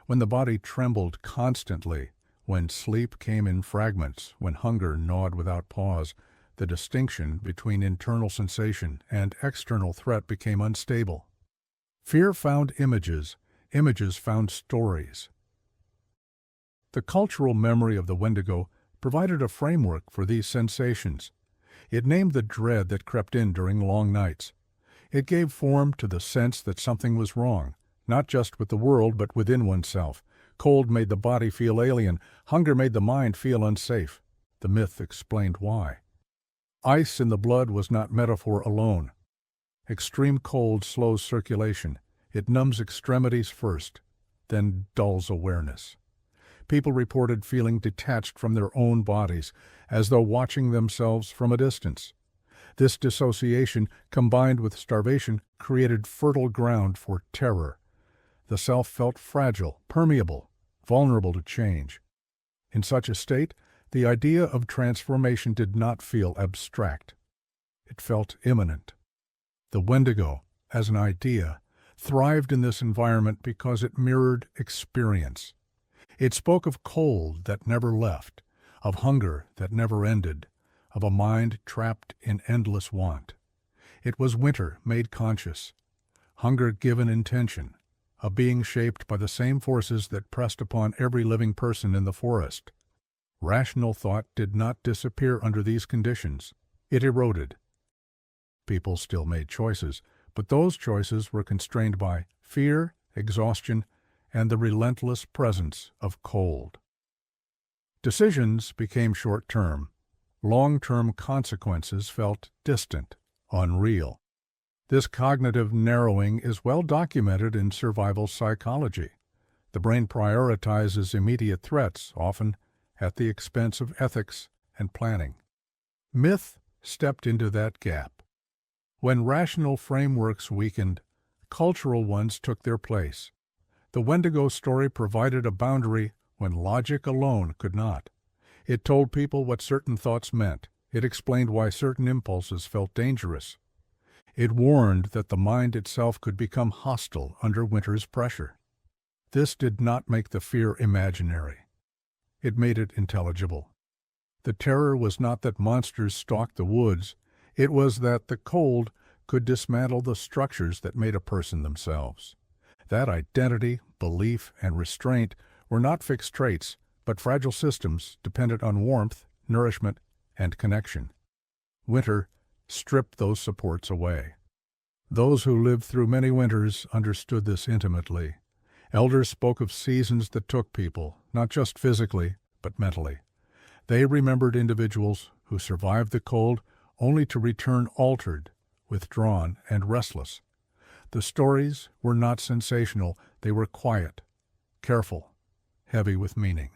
When the body trembled constantly, when sleep came in fragments, when hunger gnawed without pause, the distinction between internal sensation and external threat became unstable. Fear found images, images found stories. The cultural memory of the Wendigo provided a framework for these sensations. It named the dread that crept in during long nights. It gave form to the sense that something was wrong, not just with the world but within oneself. Cold made the body feel alien. Hunger made the mind feel unsafe. The myth explained why. Ice in the blood was not metaphor alone. Extreme cold slows circulation. It numbs extremities first, then dulls awareness. People reported feeling detached from their own bodies, as though watching themselves from a distance. This dissociation, combined with starvation, created fertile ground for terror. The self felt fragile, permeable, vulnerable to change. In such a state, the idea of transformation did not feel abstract. It felt imminent. The Wendigo, as an idea, thrived in this environment because it mirrored experience. It spoke of cold that never left, of hunger that never ended, of a mind trapped in endless want. It was winter made conscious, hunger given intention, a being shaped by the same forces that pressed upon every living person in the forest. Rational thought did not disappear under these conditions. It eroded. People still made choices, but those choices were constrained by fear, exhaustion, and the relentless presence of cold. Decisions became short-term. Long-term consequences felt distant, unreal. This cognitive narrowing is well documented in survival psychology. The brain prioritizes immediate threats, often at the expense of ethics and planning. Myth stepped into that gap. When rational frameworks weakened, cultural ones took their place. The Wendigo story provided a boundary when logic alone could not. It told people what certain thoughts meant. It explained why certain impulses felt dangerous. It warned that the mind itself could become hostile under winter's pressure. This did not make the fear imaginary. It made it intelligible. The terror was not that monsters stalked the woods. It was that the cold could dismantle the structures that made a person themselves. That identity, belief, and restraint were not fixed traits, but fragile systems dependent on warmth, nourishment, and connection. Winter stripped those supports away. Those who lived through many winters understood this intimately. Elders spoke of seasons that took people, not just physically, but mentally. They remembered individuals who survived the cold only to return altered, withdrawn, and restless. The stories were not sensational, they were quiet, careful, heavy with meaning.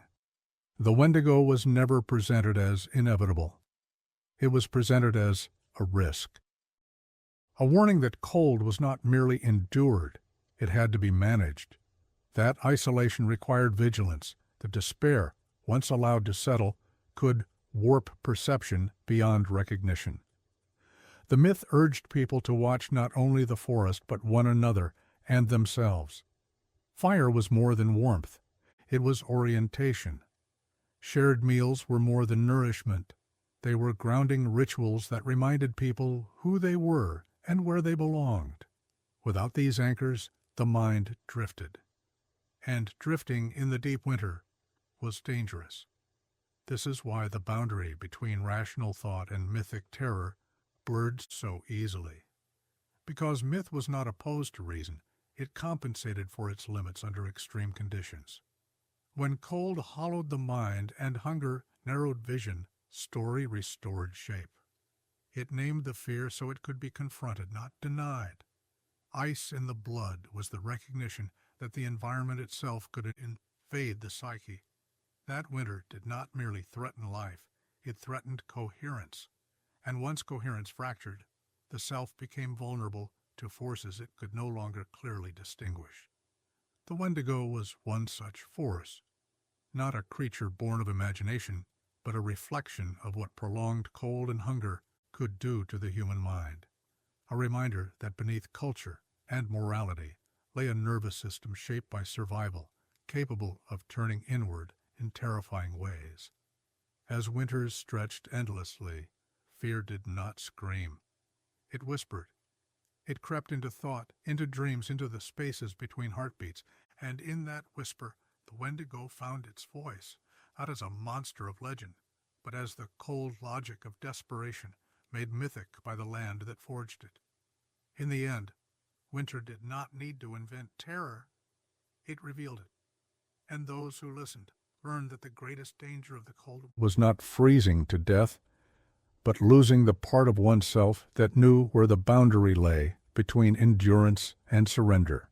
The Wendigo was never presented as inevitable. It was presented as a risk. A warning that cold was not merely endured, it had to be managed. That isolation required vigilance. The despair, once allowed to settle, could warp perception beyond recognition. The myth urged people to watch not only the forest but one another and themselves. Fire was more than warmth. It was orientation. Shared meals were more than nourishment. They were grounding rituals that reminded people who they were and where they belonged. Without these anchors, the mind drifted. And drifting in the deep winter was dangerous. This is why the boundary between rational thought and mythic terror blurred so easily. Because myth was not opposed to reason, it compensated for its limits under extreme conditions. When cold hollowed the mind and hunger narrowed vision, story restored shape. It named the fear so it could be confronted, not denied. Ice in the blood was the recognition that the environment itself could invade the psyche. That winter did not merely threaten life, it threatened coherence. And once coherence fractured, the self became vulnerable to forces it could no longer clearly distinguish. The Wendigo was one such force, not a creature born of imagination, but a reflection of what prolonged cold and hunger could do to the human mind. A reminder that beneath culture and morality lay a nervous system shaped by survival, capable of turning inward in terrifying ways. As winters stretched endlessly, fear did not scream. It whispered. It crept into thought, into dreams, into the spaces between heartbeats, and in that whisper, the Wendigo found its voice, not as a monster of legend, but as the cold logic of desperation, made mythic by the land that forged it. In the end, winter did not need to invent terror. It revealed it. And those who listened learned that the greatest danger of the cold was not freezing to death, but losing the part of oneself that knew where the boundary lay between endurance and surrender.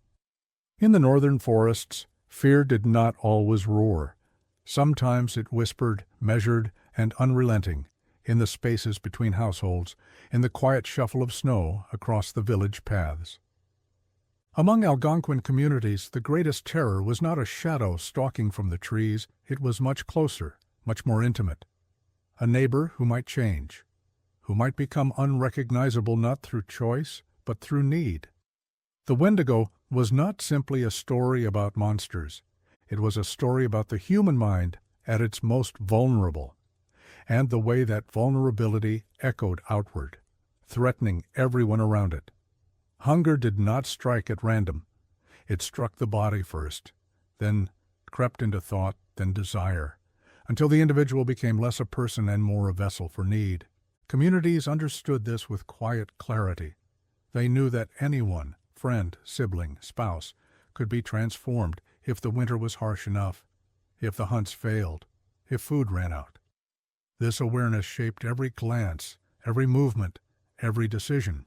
In the northern forests, fear did not always roar. Sometimes it whispered, measured, and unrelenting, in the spaces between households, in the quiet shuffle of snow across the village paths. Among Algonquin communities, the greatest terror was not a shadow stalking from the trees, it was much closer, much more intimate. A neighbor who might change, who might become unrecognizable not through choice, but through need. The Wendigo was not simply a story about monsters. It was a story about the human mind at its most vulnerable, and the way that vulnerability echoed outward, threatening everyone around it. Hunger did not strike at random. It struck the body first, then crept into thought, then desire, until the individual became less a person and more a vessel for need. Communities understood this with quiet clarity. They knew that anyone, friend, sibling, spouse, could be transformed if the winter was harsh enough, if the hunts failed, if food ran out. This awareness shaped every glance, every movement, every decision.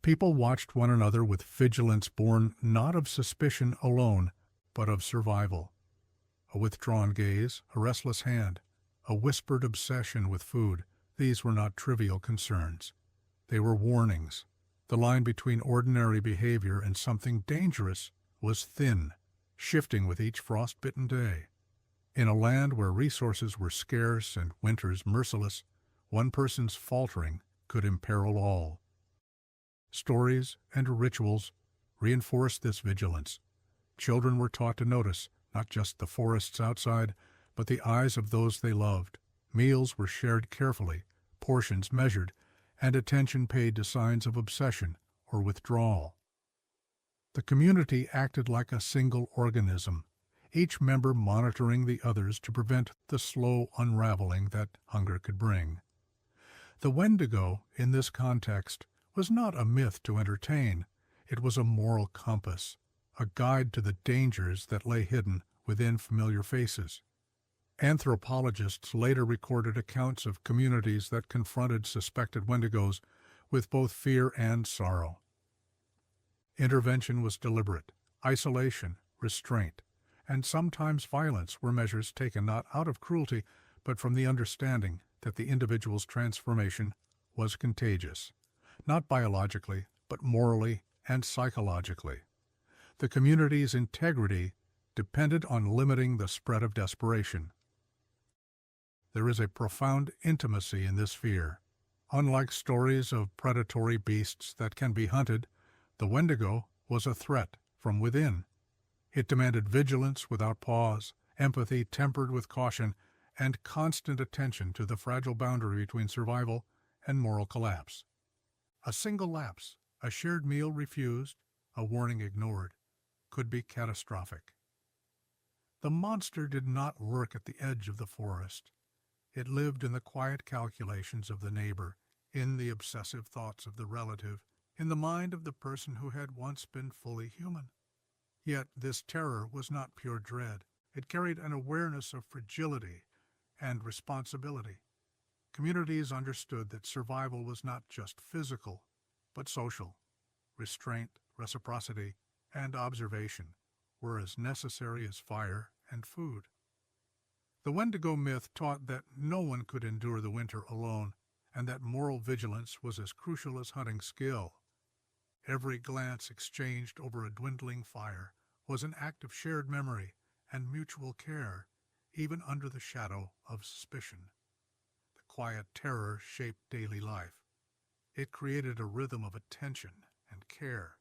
People watched one another with vigilance born not of suspicion alone, but of survival. A withdrawn gaze, a restless hand, a whispered obsession with food, these were not trivial concerns. They were warnings. The line between ordinary behavior and something dangerous was thin, shifting with each frost-bitten day. In a land where resources were scarce and winters merciless, one person's faltering could imperil all. Stories and rituals reinforced this vigilance. Children were taught to notice not just the forests outside, but the eyes of those they loved. Meals were shared carefully, portions measured, and attention paid to signs of obsession or withdrawal. The community acted like a single organism, each member monitoring the others to prevent the slow unraveling that hunger could bring. The Wendigo, in this context, was not a myth to entertain. It was a moral compass, a guide to the dangers that lay hidden within familiar faces. Anthropologists later recorded accounts of communities that confronted suspected Wendigos with both fear and sorrow. Intervention was deliberate. Isolation, restraint, and sometimes violence were measures taken not out of cruelty, but from the understanding that the individual's transformation was contagious, not biologically, but morally and psychologically. The community's integrity depended on limiting the spread of desperation. There is a profound intimacy in this fear. Unlike stories of predatory beasts that can be hunted, the Wendigo was a threat from within. It demanded vigilance without pause, empathy tempered with caution, and constant attention to the fragile boundary between survival and moral collapse. A single lapse, a shared meal refused, a warning ignored, could be catastrophic. The monster did not lurk at the edge of the forest. It lived in the quiet calculations of the neighbor, in the obsessive thoughts of the relative, in the mind of the person who had once been fully human. Yet this terror was not pure dread. It carried an awareness of fragility and responsibility. Communities understood that survival was not just physical, but social. Restraint, reciprocity, and observation were as necessary as fire and food. The Wendigo myth taught that no one could endure the winter alone, and that moral vigilance was as crucial as hunting skill. Every glance exchanged over a dwindling fire was an act of shared memory and mutual care, even under the shadow of suspicion. The quiet terror shaped daily life. It created a rhythm of attention and care,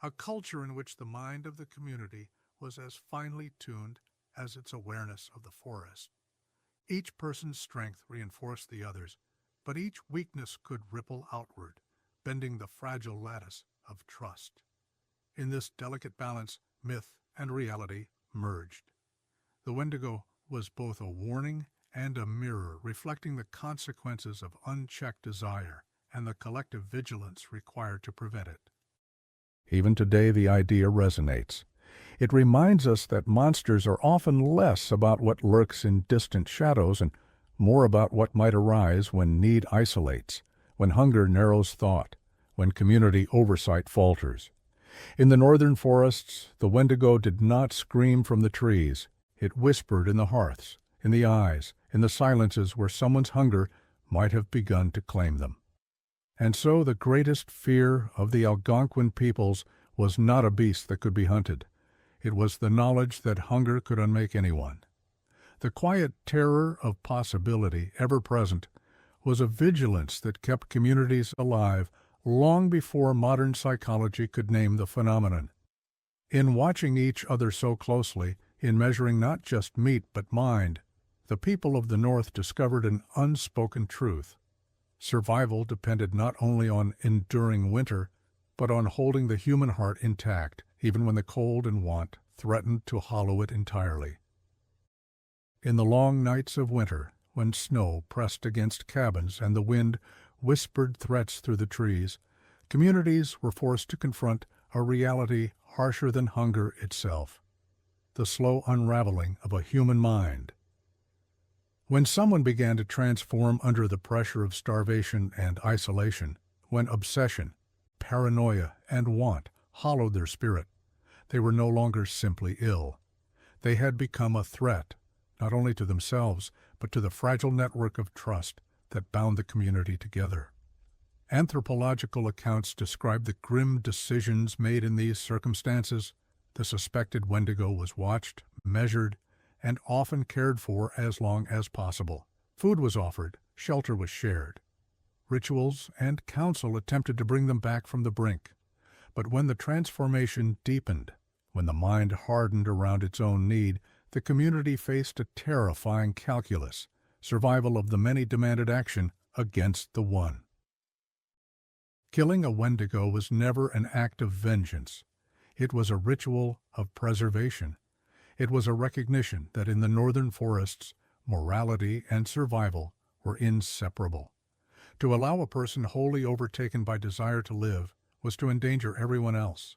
a culture in which the mind of the community was as finely tuned as its awareness of the forest. Each person's strength reinforced the others, but each weakness could ripple outward, bending the fragile lattice of trust. In this delicate balance, myth and reality merged. The Wendigo was both a warning and a mirror reflecting the consequences of unchecked desire and the collective vigilance required to prevent it. Even today, the idea resonates. It reminds us that monsters are often less about what lurks in distant shadows and more about what might arise when need isolates, when hunger narrows thought, when community oversight falters. In the northern forests, the Wendigo did not scream from the trees. It whispered in the hearths, in the eyes, in the silences where someone's hunger might have begun to claim them. And so the greatest fear of the Algonquin peoples was not a beast that could be hunted. It was the knowledge that hunger could unmake anyone. The quiet terror of possibility, ever present, was a vigilance that kept communities alive long before modern psychology could name the phenomenon. In watching each other so closely, in measuring not just meat but mind, the people of the North discovered an unspoken truth. Survival depended not only on enduring winter, but on holding the human heart intact, even when the cold and want threatened to hollow it entirely. In the long nights of winter, when snow pressed against cabins and the wind whispered threats through the trees, communities were forced to confront a reality harsher than hunger itself, the slow unraveling of a human mind. When someone began to transform under the pressure of starvation and isolation, when obsession, paranoia, and want hollowed their spirit, they were no longer simply ill. They had become a threat, not only to themselves, but to the fragile network of trust that bound the community together. Anthropological accounts describe the grim decisions made in these circumstances. The suspected Wendigo was watched, measured, and often cared for as long as possible. Food was offered, shelter was shared. Rituals and counsel attempted to bring them back from the brink. But when the transformation deepened, when the mind hardened around its own need, the community faced a terrifying calculus. Survival of the many demanded action against the one. Killing a Wendigo was never an act of vengeance. It was a ritual of preservation. It was a recognition that in the northern forests, morality and survival were inseparable. To allow a person wholly overtaken by desire to live was to endanger everyone else.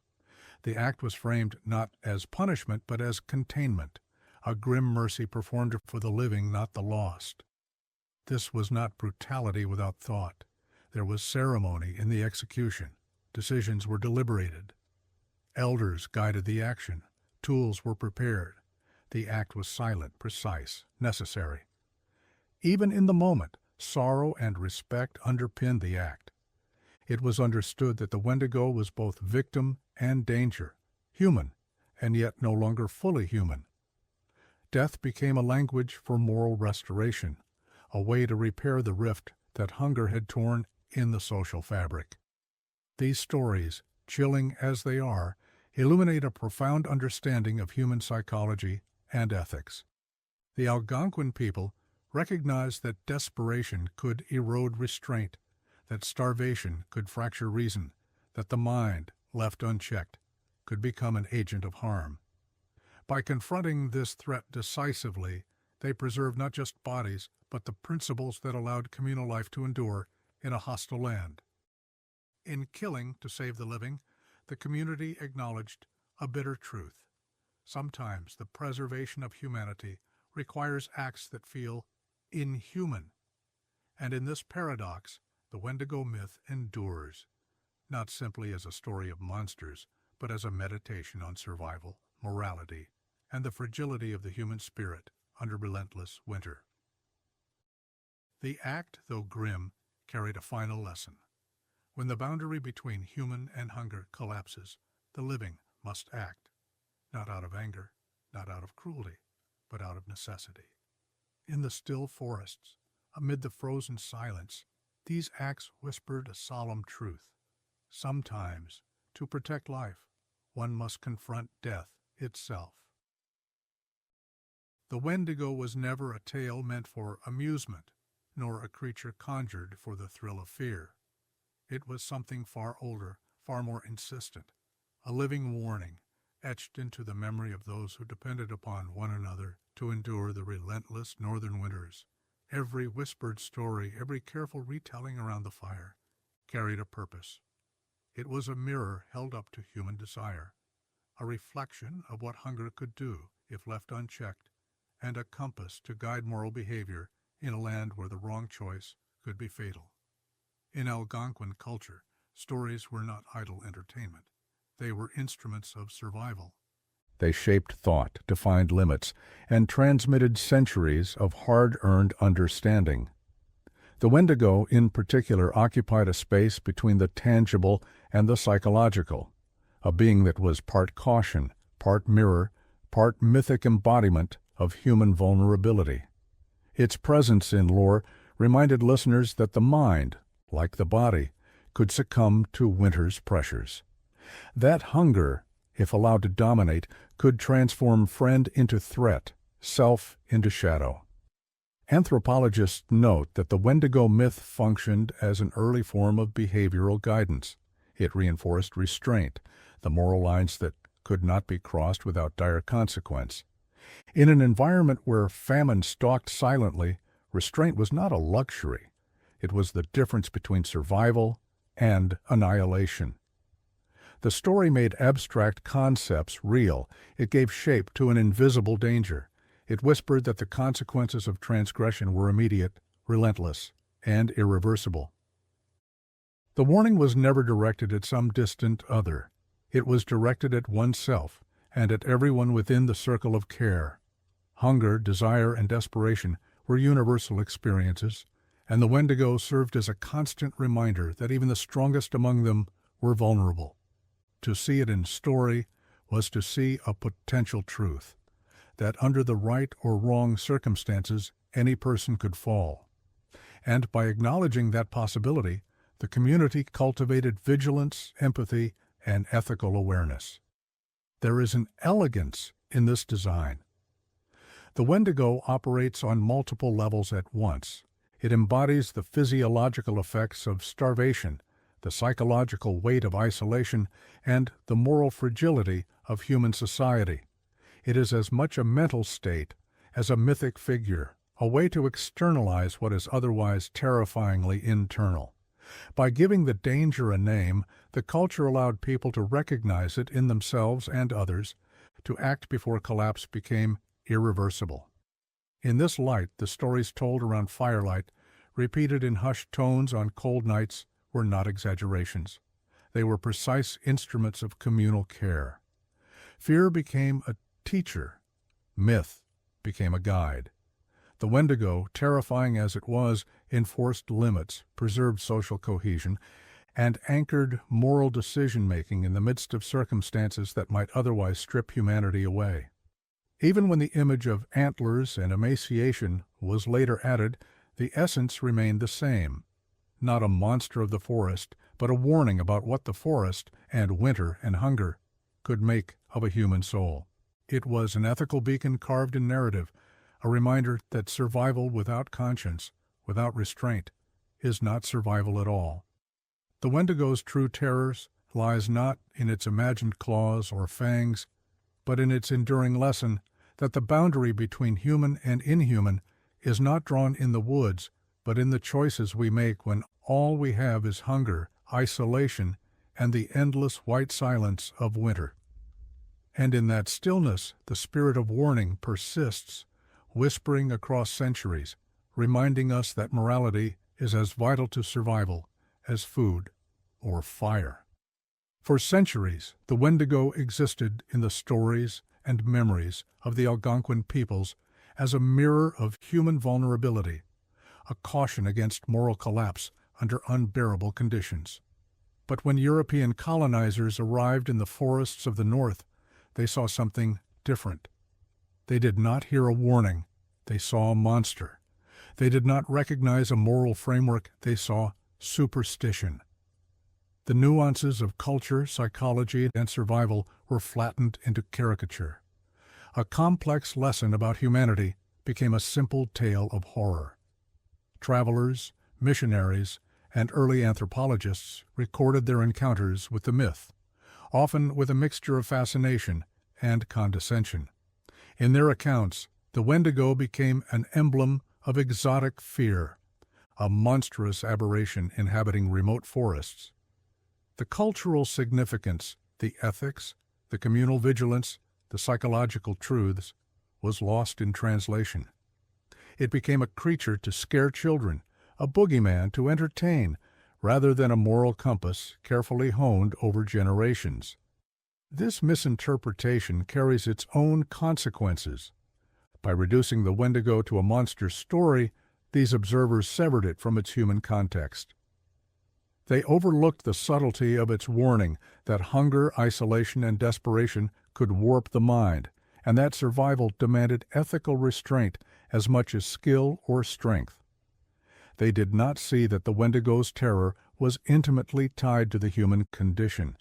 The act was framed not as punishment but as containment, a grim mercy performed for the living, not the lost. This was not brutality without thought. There was ceremony in the execution. Decisions were deliberated. Elders guided the action. Tools were prepared. The act was silent, precise, necessary. Even in the moment, sorrow and respect underpinned the act. It was understood that the Wendigo was both victim and danger, human, and yet no longer fully human. Death became a language for moral restoration, a way to repair the rift that hunger had torn in the social fabric. These stories, chilling as they are, illuminate a profound understanding of human psychology and ethics. The Algonquin people recognized that desperation could erode restraint, that starvation could fracture reason, that the mind, left unchecked, could become an agent of harm. By confronting this threat decisively, they preserved not just bodies, but the principles that allowed communal life to endure in a hostile land. In killing to save the living, the community acknowledged a bitter truth. Sometimes the preservation of humanity requires acts that feel inhuman. And in this paradox, the Wendigo myth endures, not simply as a story of monsters, but as a meditation on survival, morality, and the fragility of the human spirit under relentless winter. The act, though grim, carried a final lesson. When the boundary between human and hunger collapses, the living must act, not out of anger, not out of cruelty, but out of necessity. In the still forests, amid the frozen silence, these acts whispered a solemn truth. Sometimes, to protect life, one must confront death itself. The Wendigo was never a tale meant for amusement, nor a creature conjured for the thrill of fear. It was something far older, far more insistent, a living warning, etched into the memory of those who depended upon one another to endure the relentless northern winters. Every whispered story, every careful retelling around the fire, carried a purpose. It was a mirror held up to human desire, a reflection of what hunger could do if left unchecked, and a compass to guide moral behavior in a land where the wrong choice could be fatal. In Algonquin culture, stories were not idle entertainment. They were instruments of survival. They shaped thought, defined limits, and transmitted centuries of hard-earned understanding. The Wendigo, in particular, occupied a space between the tangible and the psychological, a being that was part caution, part mirror, part mythic embodiment of human vulnerability. Its presence in lore reminded listeners that the mind, like the body, could succumb to winter's pressures. That hunger, if allowed to dominate, could transform friend into threat, self into shadow. Anthropologists note that the Wendigo myth functioned as an early form of behavioral guidance. It reinforced restraint, the moral lines that could not be crossed without dire consequence. In an environment where famine stalked silently, restraint was not a luxury. It was the difference between survival and annihilation. The story made abstract concepts real. It gave shape to an invisible danger. It whispered that the consequences of transgression were immediate, relentless, and irreversible. The warning was never directed at some distant other. It was directed at oneself and at everyone within the circle of care. Hunger, desire, and desperation were universal experiences, and the Wendigo served as a constant reminder that even the strongest among them were vulnerable. To see it in story was to see a potential truth, that under the right or wrong circumstances any person could fall. And by acknowledging that possibility, the community cultivated vigilance, empathy, and ethical awareness. There is an elegance in this design. The Wendigo operates on multiple levels at once. It embodies the physiological effects of starvation, the psychological weight of isolation, and the moral fragility of human society. It is as much a mental state as a mythic figure, a way to externalize what is otherwise terrifyingly internal. By giving the danger a name, the culture allowed people to recognize it in themselves and others, to act before collapse became irreversible. In this light, the stories told around firelight, repeated in hushed tones on cold nights, were not exaggerations. They were precise instruments of communal care. Fear became a teacher. Myth became a guide. The Wendigo, terrifying as it was, enforced limits, preserved social cohesion, and anchored moral decision-making in the midst of circumstances that might otherwise strip humanity away. Even when the image of antlers and emaciation was later added, the essence remained the same. Not a monster of the forest, but a warning about what the forest, and winter and hunger, could make of a human soul. It was an ethical beacon carved in narrative, a reminder that survival without conscience, without restraint, is not survival at all. The Wendigo's true terrors lies not in its imagined claws or fangs, but in its enduring lesson that the boundary between human and inhuman is not drawn in the woods, but in the choices we make when all we have is hunger, isolation, and the endless white silence of winter. And in that stillness, the spirit of warning persists, whispering across centuries, reminding us that morality is as vital to survival as food or fire. For centuries, the Wendigo existed in the stories and memories of the Algonquin peoples as a mirror of human vulnerability, a caution against moral collapse under unbearable conditions. But when European colonizers arrived in the forests of the North, they saw something different. They did not hear a warning, they saw a monster. They did not recognize a moral framework, they saw superstition. The nuances of culture, psychology, and survival were flattened into caricature. A complex lesson about humanity became a simple tale of horror. Travelers, missionaries, and early anthropologists recorded their encounters with the myth, often with a mixture of fascination and condescension. In their accounts, the Wendigo became an emblem of exotic fear, a monstrous aberration inhabiting remote forests. The cultural significance, the ethics, the communal vigilance, the psychological truths, was lost in translation. It became a creature to scare children, a boogeyman to entertain, rather than a moral compass carefully honed over generations. This misinterpretation carries its own consequences. By reducing the Wendigo to a monster story, these observers severed it from its human context. They overlooked the subtlety of its warning that hunger, isolation, and desperation could warp the mind, and that survival demanded ethical restraint as much as skill or strength. They did not see that the Wendigo's terror was intimately tied to the human condition,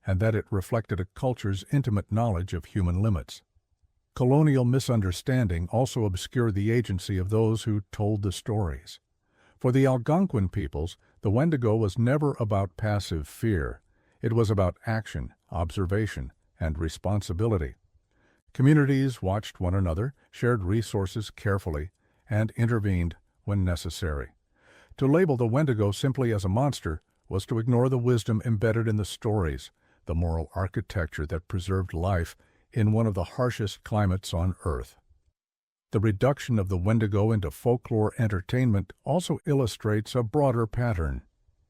and that it reflected a culture's intimate knowledge of human limits. Colonial misunderstanding also obscured the agency of those who told the stories. For the Algonquin peoples, the Wendigo was never about passive fear. It was about action, observation, and responsibility. Communities watched one another, shared resources carefully, and intervened when necessary. To label the Wendigo simply as a monster was to ignore the wisdom embedded in the stories, the moral architecture that preserved life in one of the harshest climates on Earth. The reduction of the Wendigo into folklore entertainment also illustrates a broader pattern.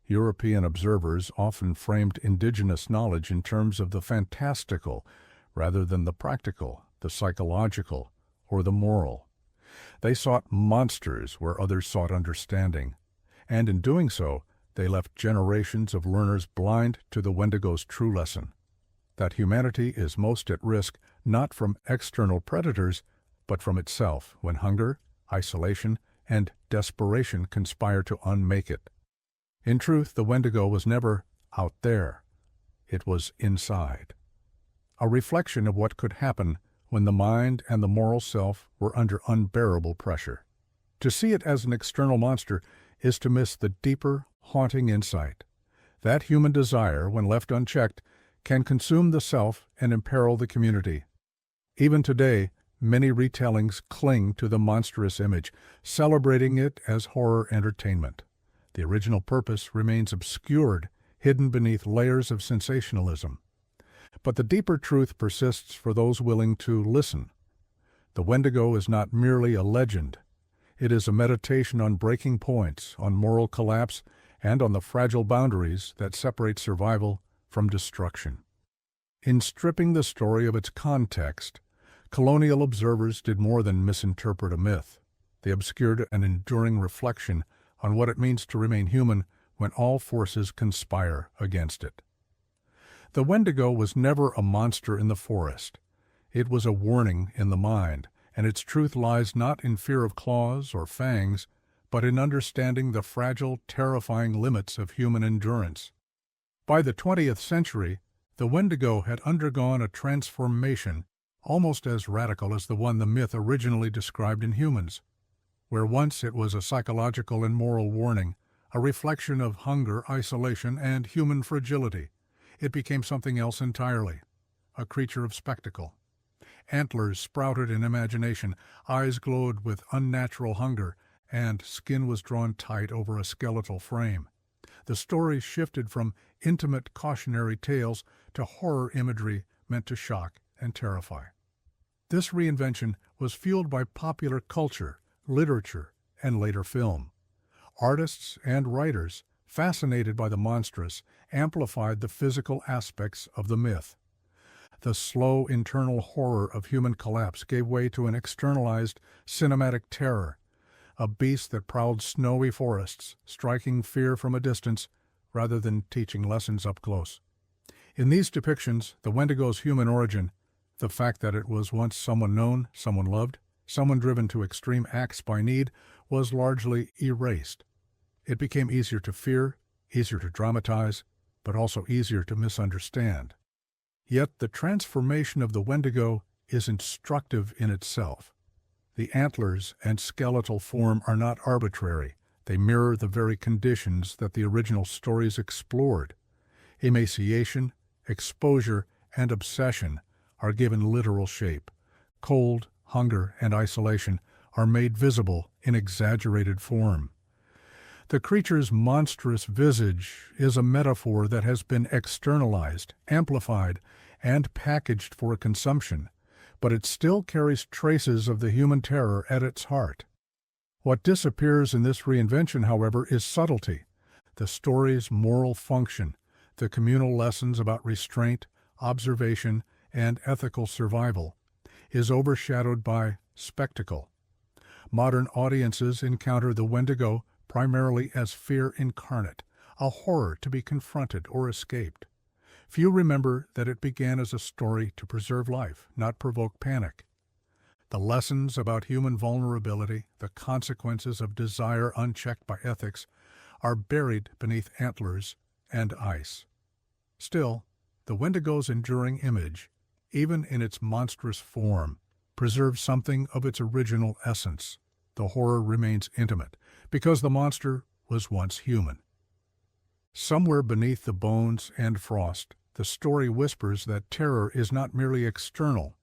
European observers often framed indigenous knowledge in terms of the fantastical rather than the practical, the psychological, or the moral. They sought monsters where others sought understanding, and in doing so, they left generations of learners blind to the Wendigo's true lesson, that humanity is most at risk not from external predators, but from itself when hunger, isolation, and desperation conspire to unmake it. In truth, the Wendigo was never out there. It was inside. A reflection of what could happen when the mind and the moral self were under unbearable pressure. To see it as an external monster is to miss the deeper, haunting insight That human desire, when left unchecked, can consume the self and imperil the community. Even today, many retellings cling to the monstrous image, celebrating it as horror entertainment. The original purpose remains obscured, hidden beneath layers of sensationalism. But the deeper truth persists for those willing to listen. The Wendigo is not merely a legend. It is a meditation on breaking points, on moral collapse, and on the fragile boundaries that separate survival from destruction. In stripping the story of its context, colonial observers did more than misinterpret a myth. They obscured an enduring reflection on what it means to remain human when all forces conspire against it. The Wendigo was never a monster in the forest. It was a warning in the mind, and its truth lies not in fear of claws or fangs, but in understanding the fragile, terrifying limits of human endurance. By the 20th century, the Wendigo had undergone a transformation almost as radical as the one the myth originally described in humans. Where once it was a psychological and moral warning, a reflection of hunger, isolation, and human fragility, it became something else entirely, a creature of spectacle. Antlers sprouted in imagination, eyes glowed with unnatural hunger, and skin was drawn tight over a skeletal frame. The story shifted from intimate cautionary tales to horror imagery meant to shock and terrify. This reinvention was fueled by popular culture, literature, and later film. Artists and writers, fascinated by the monstrous, amplified the physical aspects of the myth. The slow internal horror of human collapse gave way to an externalized cinematic terror, a beast that prowled snowy forests, striking fear from a distance rather than teaching lessons up close. In these depictions, the Wendigo's human origin, the fact that it was once someone known, someone loved, someone driven to extreme acts by need, was largely erased. It became easier to fear, easier to dramatize, but also easier to misunderstand. Yet the transformation of the Wendigo is instructive in itself. The antlers and skeletal form are not arbitrary. They mirror the very conditions that the original stories explored. Emaciation, exposure, and obsession are given literal shape. Cold, hunger, and isolation are made visible in exaggerated form. The creature's monstrous visage is a metaphor that has been externalized, amplified, and packaged for consumption, but it still carries traces of the human terror at its heart. What disappears in this reinvention, however, is subtlety, the story's moral function, the communal lessons about restraint, observation, and ethical survival, is overshadowed by spectacle. Modern audiences encounter the Wendigo primarily as fear incarnate, a horror to be confronted or escaped. Few remember that it began as a story to preserve life, not provoke panic. The lessons about human vulnerability, the consequences of desire unchecked by ethics, are buried beneath antlers and ice. Still, the Wendigo's enduring image, even in its monstrous form, preserves something of its original essence. The horror remains intimate, because the monster was once human. Somewhere beneath the bones and frost, the story whispers that terror is not merely external,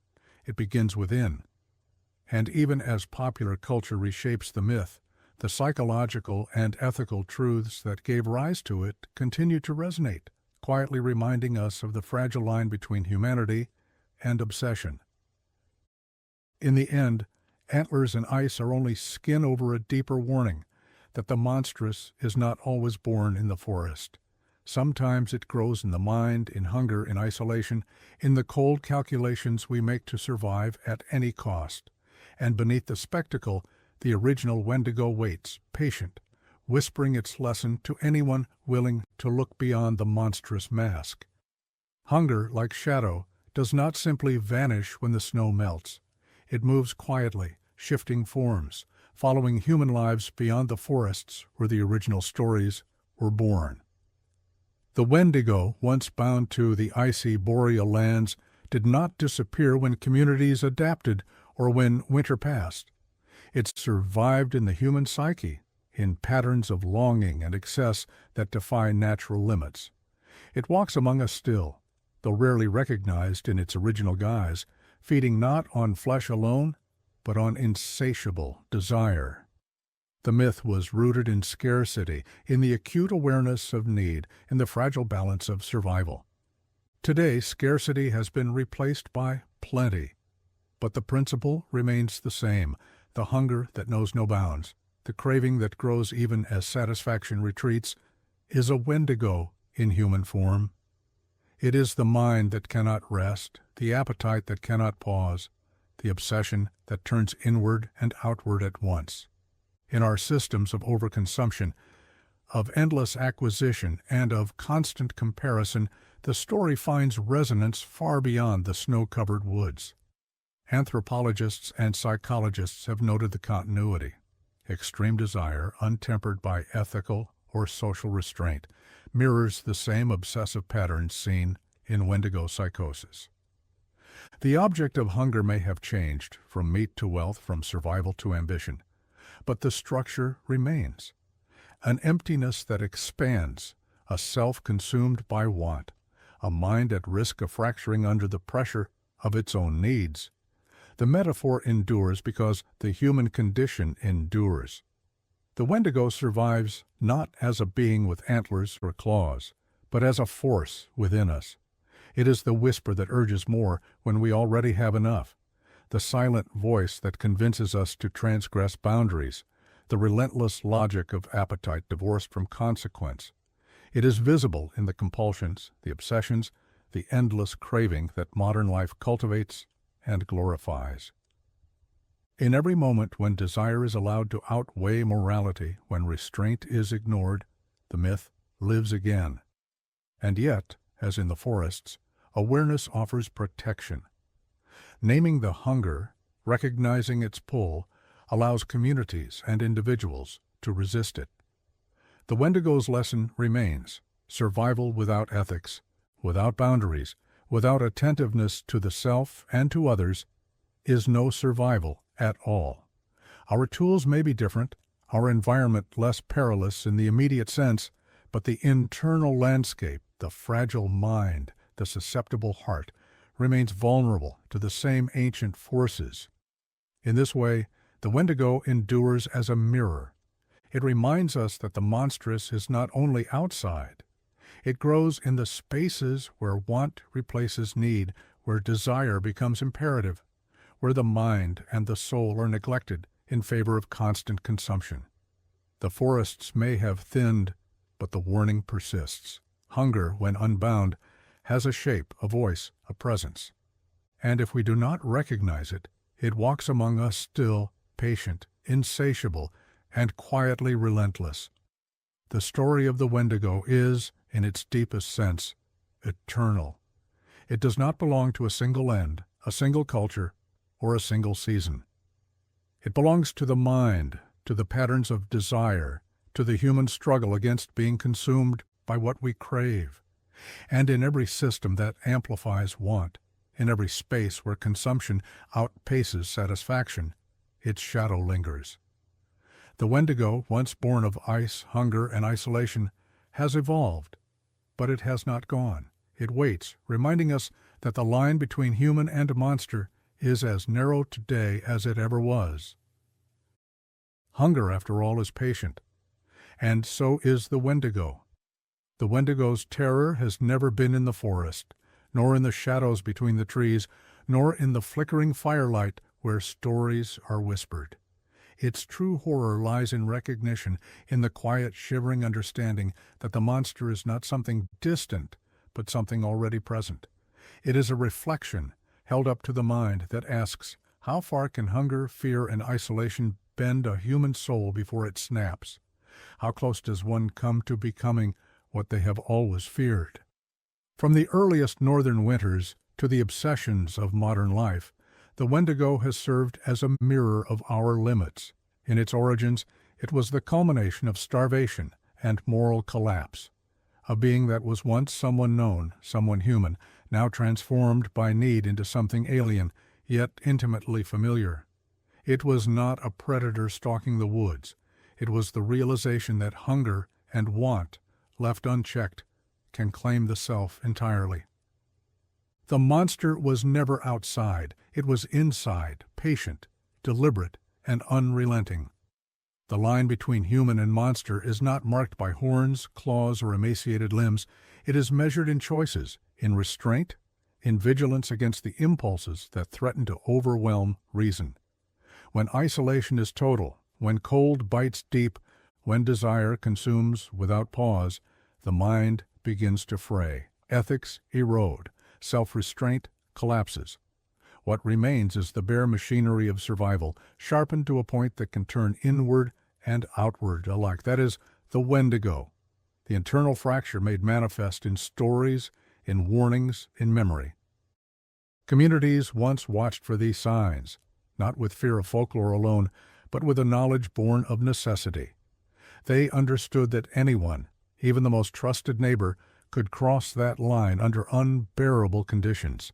it begins within. And even as popular culture reshapes the myth, the psychological and ethical truths that gave rise to it continue to resonate, quietly reminding us of the fragile line between humanity and obsession. In the end, antlers and ice are only skin over a deeper warning that the monstrous is not always born in the forest. Sometimes it grows in the mind, in hunger, in isolation, in the cold calculations we make to survive at any cost. And beneath the spectacle, the original Wendigo waits, patient, whispering its lesson to anyone willing to look beyond the monstrous mask. Hunger, like shadow, does not simply vanish when the snow melts. It moves quietly, shifting forms, following human lives beyond the forests where the original stories were born. The Wendigo, once bound to the icy boreal lands, did not disappear when communities adapted or when winter passed. It survived in the human psyche, in patterns of longing and excess that defy natural limits. It walks among us still, though rarely recognized in its original guise, feeding not on flesh alone, but on insatiable desire. The myth was rooted in scarcity, in the acute awareness of need, in the fragile balance of survival. Today, scarcity has been replaced by plenty, but the principle remains the same: the hunger that knows no bounds, the craving that grows even as satisfaction retreats, is a Wendigo in human form. It is the mind that cannot rest, the appetite that cannot pause, the obsession that turns inward and outward at once. In our systems of overconsumption, of endless acquisition, and of constant comparison, the story finds resonance far beyond the snow-covered woods. Anthropologists and psychologists have noted the continuity. Extreme desire, untempered by ethical or social restraint, mirrors the same obsessive patterns seen in Wendigo psychosis. The object of hunger may have changed, from meat to wealth, from survival to ambition, but the structure remains. An emptiness that expands, a self consumed by want, a mind at risk of fracturing under the pressure of its own needs. The metaphor endures because the human condition endures. The Wendigo survives not as a being with antlers or claws, but as a force within us. It is the whisper that urges more when we already have enough, the silent voice that convinces us to transgress boundaries, the relentless logic of appetite divorced from consequence. It is visible in the compulsions, the obsessions, the endless craving that modern life cultivates and glorifies. In every moment when desire is allowed to outweigh morality, when restraint is ignored, the myth lives again. And yet, as in the forests, awareness offers protection. Naming the hunger, recognizing its pull, allows communities and individuals to resist it. The Wendigo's lesson remains: survival without ethics, without boundaries, without attentiveness to the self and to others, is no survival at all. Our tools may be different, our environment less perilous in the immediate sense, but the internal landscape, the fragile mind, the susceptible heart, remains vulnerable to the same ancient forces. In this way, the Wendigo endures as a mirror. It reminds us that the monstrous is not only outside. It grows in the spaces where want replaces need, where desire becomes imperative, where the mind and the soul are neglected in favor of constant consumption. The forests may have thinned, but the warning persists. Hunger, when unbound, has a shape, a voice, a presence. And if we do not recognize it, it walks among us still, patient, insatiable, and quietly relentless. The story of the Wendigo is, in its deepest sense, eternal. It does not belong to a single end, a single culture, or a single season. It belongs to the mind, to the patterns of desire, to the human struggle against being consumed by what we crave. And in every system that amplifies want, in every space where consumption outpaces satisfaction, its shadow lingers. The Wendigo, once born of ice, hunger, and isolation, has evolved, but it has not gone. It waits, reminding us that the line between human and monster is as narrow today as it ever was. Hunger, after all, is patient, and so is the Wendigo. The Wendigo's terror has never been in the forest, nor in the shadows between the trees, nor in the flickering firelight where stories are whispered. Its true horror lies in recognition, in the quiet, shivering understanding that the monster is not something distant, but something already present. It is a reflection held up to the mind that asks, how far can hunger, fear, and isolation bend a human soul before it snaps? How close does one come to becoming what they have always feared? From the earliest northern winters to the obsessions of modern life, the Wendigo has served as a mirror of our limits. In its origins, it was the culmination of starvation and moral collapse. A being that was once someone known, someone human, now transformed by need into something alien, yet intimately familiar. It was not a predator stalking the woods. It was the realization that hunger and want, left unchecked, can claim the self entirely. The monster was never outside. It was inside, patient, deliberate, and unrelenting. The line between human and monster is not marked by horns, claws, or emaciated limbs. It is measured in choices, in restraint, in vigilance against the impulses that threaten to overwhelm reason. When isolation is total, when cold bites deep, when desire consumes without pause, the mind begins to fray. Ethics erode. Self-restraint collapses. What remains is the bare machinery of survival, sharpened to a point that can turn inward and outward alike. That is, the Wendigo, the internal fracture made manifest in stories, in warnings, in memory. Communities once watched for these signs, not with fear of folklore alone, but with a knowledge born of necessity. They understood that anyone, even the most trusted neighbor, could cross that line under unbearable conditions.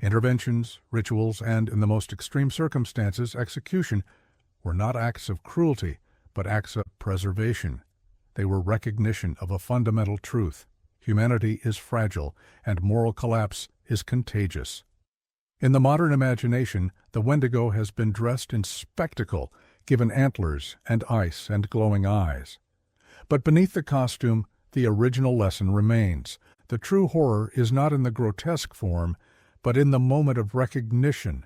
Interventions, rituals, and, in the most extreme circumstances, execution, were not acts of cruelty, but acts of preservation. They were recognition of a fundamental truth. Humanity is fragile, and moral collapse is contagious. In the modern imagination, the Wendigo has been dressed in spectacle, given antlers and ice and glowing eyes. But beneath the costume, the original lesson remains. The true horror is not in the grotesque form, but in the moment of recognition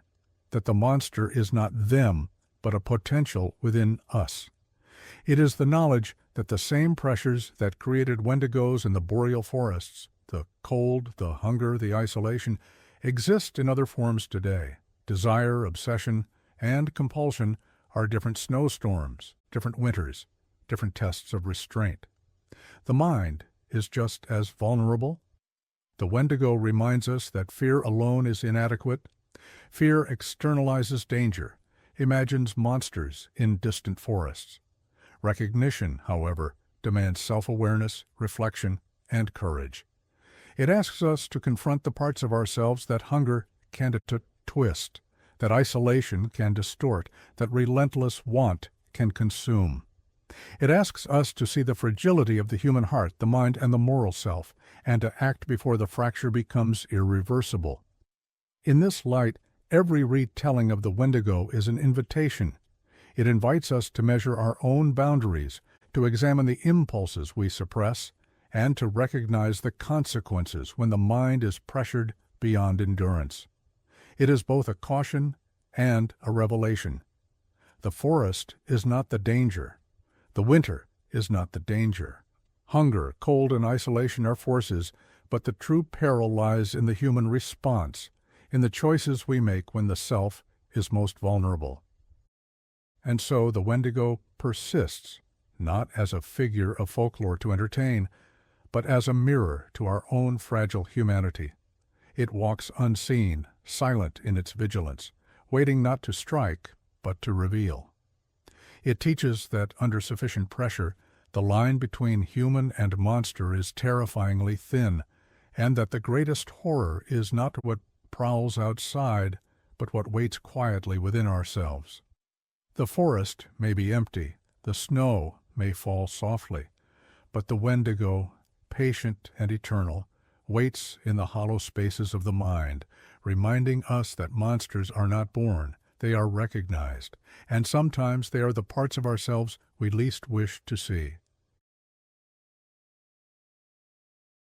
that the monster is not them, but a potential within us. It is the knowledge that the same pressures that created Wendigos in the boreal forests, the cold, the hunger, the isolation, exist in other forms today. Desire, obsession, and compulsion are different snowstorms, different winters, different tests of restraint. The mind is just as vulnerable. The Wendigo reminds us that fear alone is inadequate. Fear externalizes danger, imagines monsters in distant forests. Recognition, however, demands self-awareness, reflection, and courage. It asks us to confront the parts of ourselves that hunger can twist, that isolation can distort, that relentless want can consume. It asks us to see the fragility of the human heart, the mind, and the moral self, and to act before the fracture becomes irreversible. In this light, every retelling of the Wendigo is an invitation. It invites us to measure our own boundaries, to examine the impulses we suppress, and to recognize the consequences when the mind is pressured beyond endurance. It is both a caution and a revelation. The forest is not the danger. The winter is not the danger. Hunger, cold, and isolation are forces, but the true peril lies in the human response, in the choices we make when the self is most vulnerable. And so the Wendigo persists, not as a figure of folklore to entertain, but as a mirror to our own fragile humanity. It walks unseen, silent in its vigilance, waiting not to strike, but to reveal. It teaches that under sufficient pressure, the line between human and monster is terrifyingly thin, and that the greatest horror is not what prowls outside, but what waits quietly within ourselves. The forest may be empty, the snow may fall softly, but the Wendigo, patient and eternal, waits in the hollow spaces of the mind, reminding us that monsters are not born, they are recognized, and sometimes they are the parts of ourselves we least wish to see.